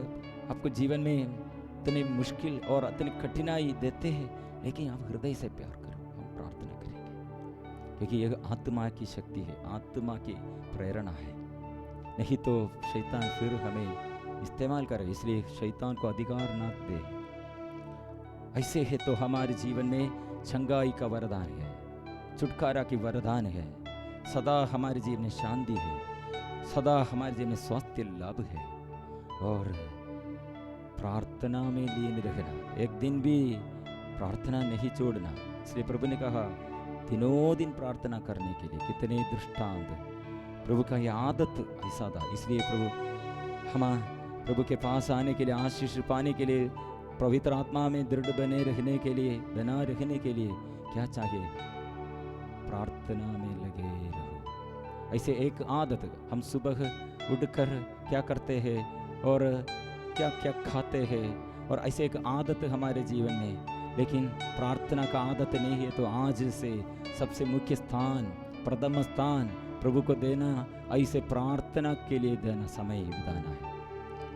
आपको जीवन में इतने मुश्किल और इतनी कठिनाई देते हैं, लेकिन आप हृदय से प्यार करो। हम प्रार्थना करेंगे क्योंकि यह आत्मा की शक्ति है, आत्मा की प्रेरणा है, नहीं तो शैतान फिर हमें इस्तेमाल करे। इसलिए शैतान को अधिकार ना दे। ऐसे है तो हमारे जीवन में चंगाई का वरदान है, छुटकारा की वरदान है, सदा हमारे जीवन में शांति है, सदा हमारे जीवन में स्वास्थ्य लाभ है और प्रार्थना में लीन रहना, एक दिन भी प्रार्थना नहीं छोड़ना। इसलिए प्रभु ने कहा दिनों दिन प्रार्थना करने के लिए। कितने दृष्टांत, प्रभु का यह आदत ऐसा था। इसलिए प्रभु के पास आने के लिए, आशीष पाने के लिए, पवित्र आत्मा में दृढ़ बने रहने के लिए, बना रहने के लिए क्या चाहिए? प्रार्थना में लगे रहो। ऐसे एक आदत, हम सुबह उठकर क्या करते हैं और क्या क्या खाते हैं, और ऐसे एक आदत हमारे जीवन में, लेकिन प्रार्थना का आदत नहीं है तो आज से सबसे मुख्य स्थान, प्रथम स्थान प्रभु को देना, ऐसे प्रार्थना के लिए देना, समय बिताना है।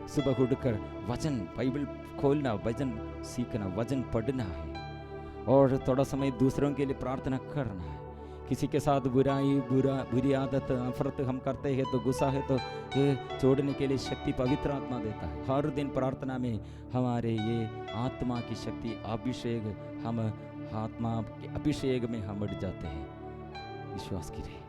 सुबह उठकर वचन, बाइबल खोलना, वचन सीखना, वचन पढ़ना है और थोड़ा समय दूसरों के लिए प्रार्थना करना है। किसी के साथ बुरी आदत, नफरत हम करते हैं तो, गुस्सा है तो, ये छोड़ने के लिए शक्ति पवित्र आत्मा देता है। हर दिन प्रार्थना में हमारे ये आत्मा की शक्ति, अभिषेक, हम आत्मा के अभिषेक में हम बढ़ जाते हैं। विश्वास कीजिए।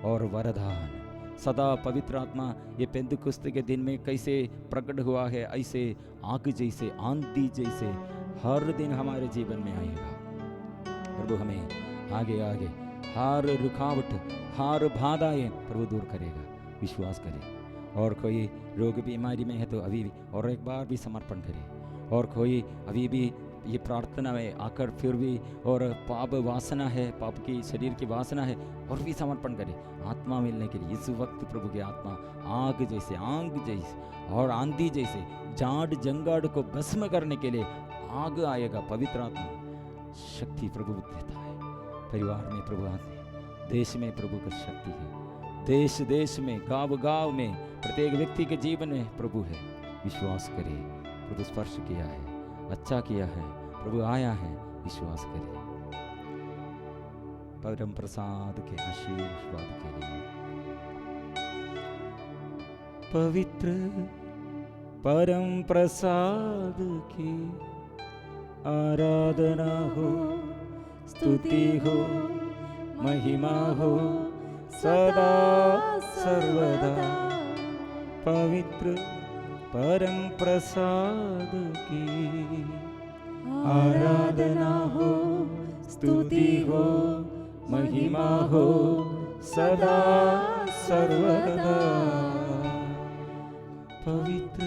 और वरदान सदा पवित्र आत्मा ये पेंतुकुस्त के दिन में कैसे प्रकट हुआ है, ऐसे आग जैसे, आंधी जैसे हर दिन हमारे जीवन में आएगा। प्रभु हमें आगे आगे हर रुकावट, हर बाधाएं प्रभु दूर करेगा। विश्वास करें। और कोई रोग बीमारी में है तो अभी भी और एक बार भी समर्पण करें। और कोई अभी भी ये प्रार्थना में आकर फिर भी और पाप वासना है, पाप की शरीर की वासना है और भी समर्पण करें आत्मा मिलने के लिए। इस वक्त प्रभु की आत्मा आग जैसे, आग जैसे और आंधी जैसे जाड़ जंगाड़ को भस्म करने के लिए आग आएगा। पवित्र आत्मा शक्ति प्रभु देता है। परिवार में प्रभु आते हैं, देश में प्रभु की शक्ति है, देश देश में, गांव गांव में, प्रत्येक व्यक्ति के जीवन में प्रभु है। विश्वास करें, प्रभु स्पर्श किया है, अच्छा किया है, प्रभु आया है, विश्वास करें। परम प्रसाद के आशीर्वाद के लिए पवित्र परम प्रसाद की आराधना हो, स्तुति हो, महिमा हो सदा सर्वदा। पवित्र परम प्रसाद की आराधना हो, स्तुति हो, महिमा हो सदा सर्वदा। पवित्र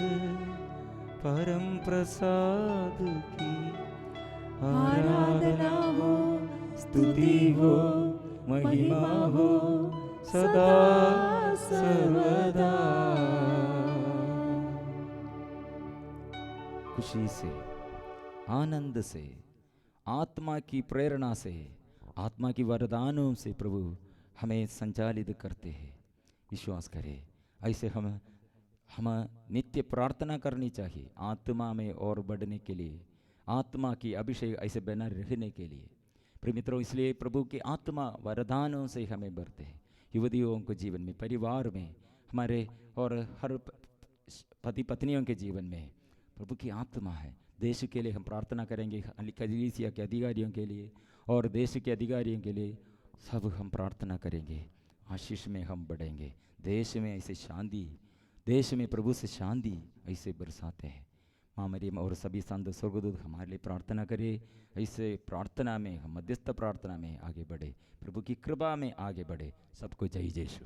परम प्रसाद की आराधना हो, स्तुति हो, महिमा हो सदा सर्वदा। खुशी से, आनंद से, आत्मा की प्रेरणा से, आत्मा की वरदानों से प्रभु हमें संचालित करते हैं। विश्वास करें, ऐसे हम नित्य प्रार्थना करनी चाहिए आत्मा में और बढ़ने के लिए, आत्मा की अभिषेक ऐसे बना रहने के लिए। प्रिय मित्रों, इसलिए प्रभु की आत्मा वरदानों से हमें भरते हैं। युवतियों के जीवन में, परिवार में, हमारे और हर पति पत्नियों के जीवन में प्रभु की आत्मा है। देश के लिए हम प्रार्थना करेंगे, कलीसिया के अधिकारियों के लिए और देश के अधिकारियों के लिए सब हम प्रार्थना करेंगे। आशीष में हम बढ़ेंगे। देश में ऐसे शांति, देश में प्रभु से शांति ऐसे बरसाते हैं। माँ मरियम और सभी संत स्वर्गदूत हमारे लिए प्रार्थना करें। ऐसे प्रार्थना में हम मध्यस्थ प्रार्थना में आगे बढ़े, प्रभु की कृपा में आगे बढ़े। सबको जय यीशु।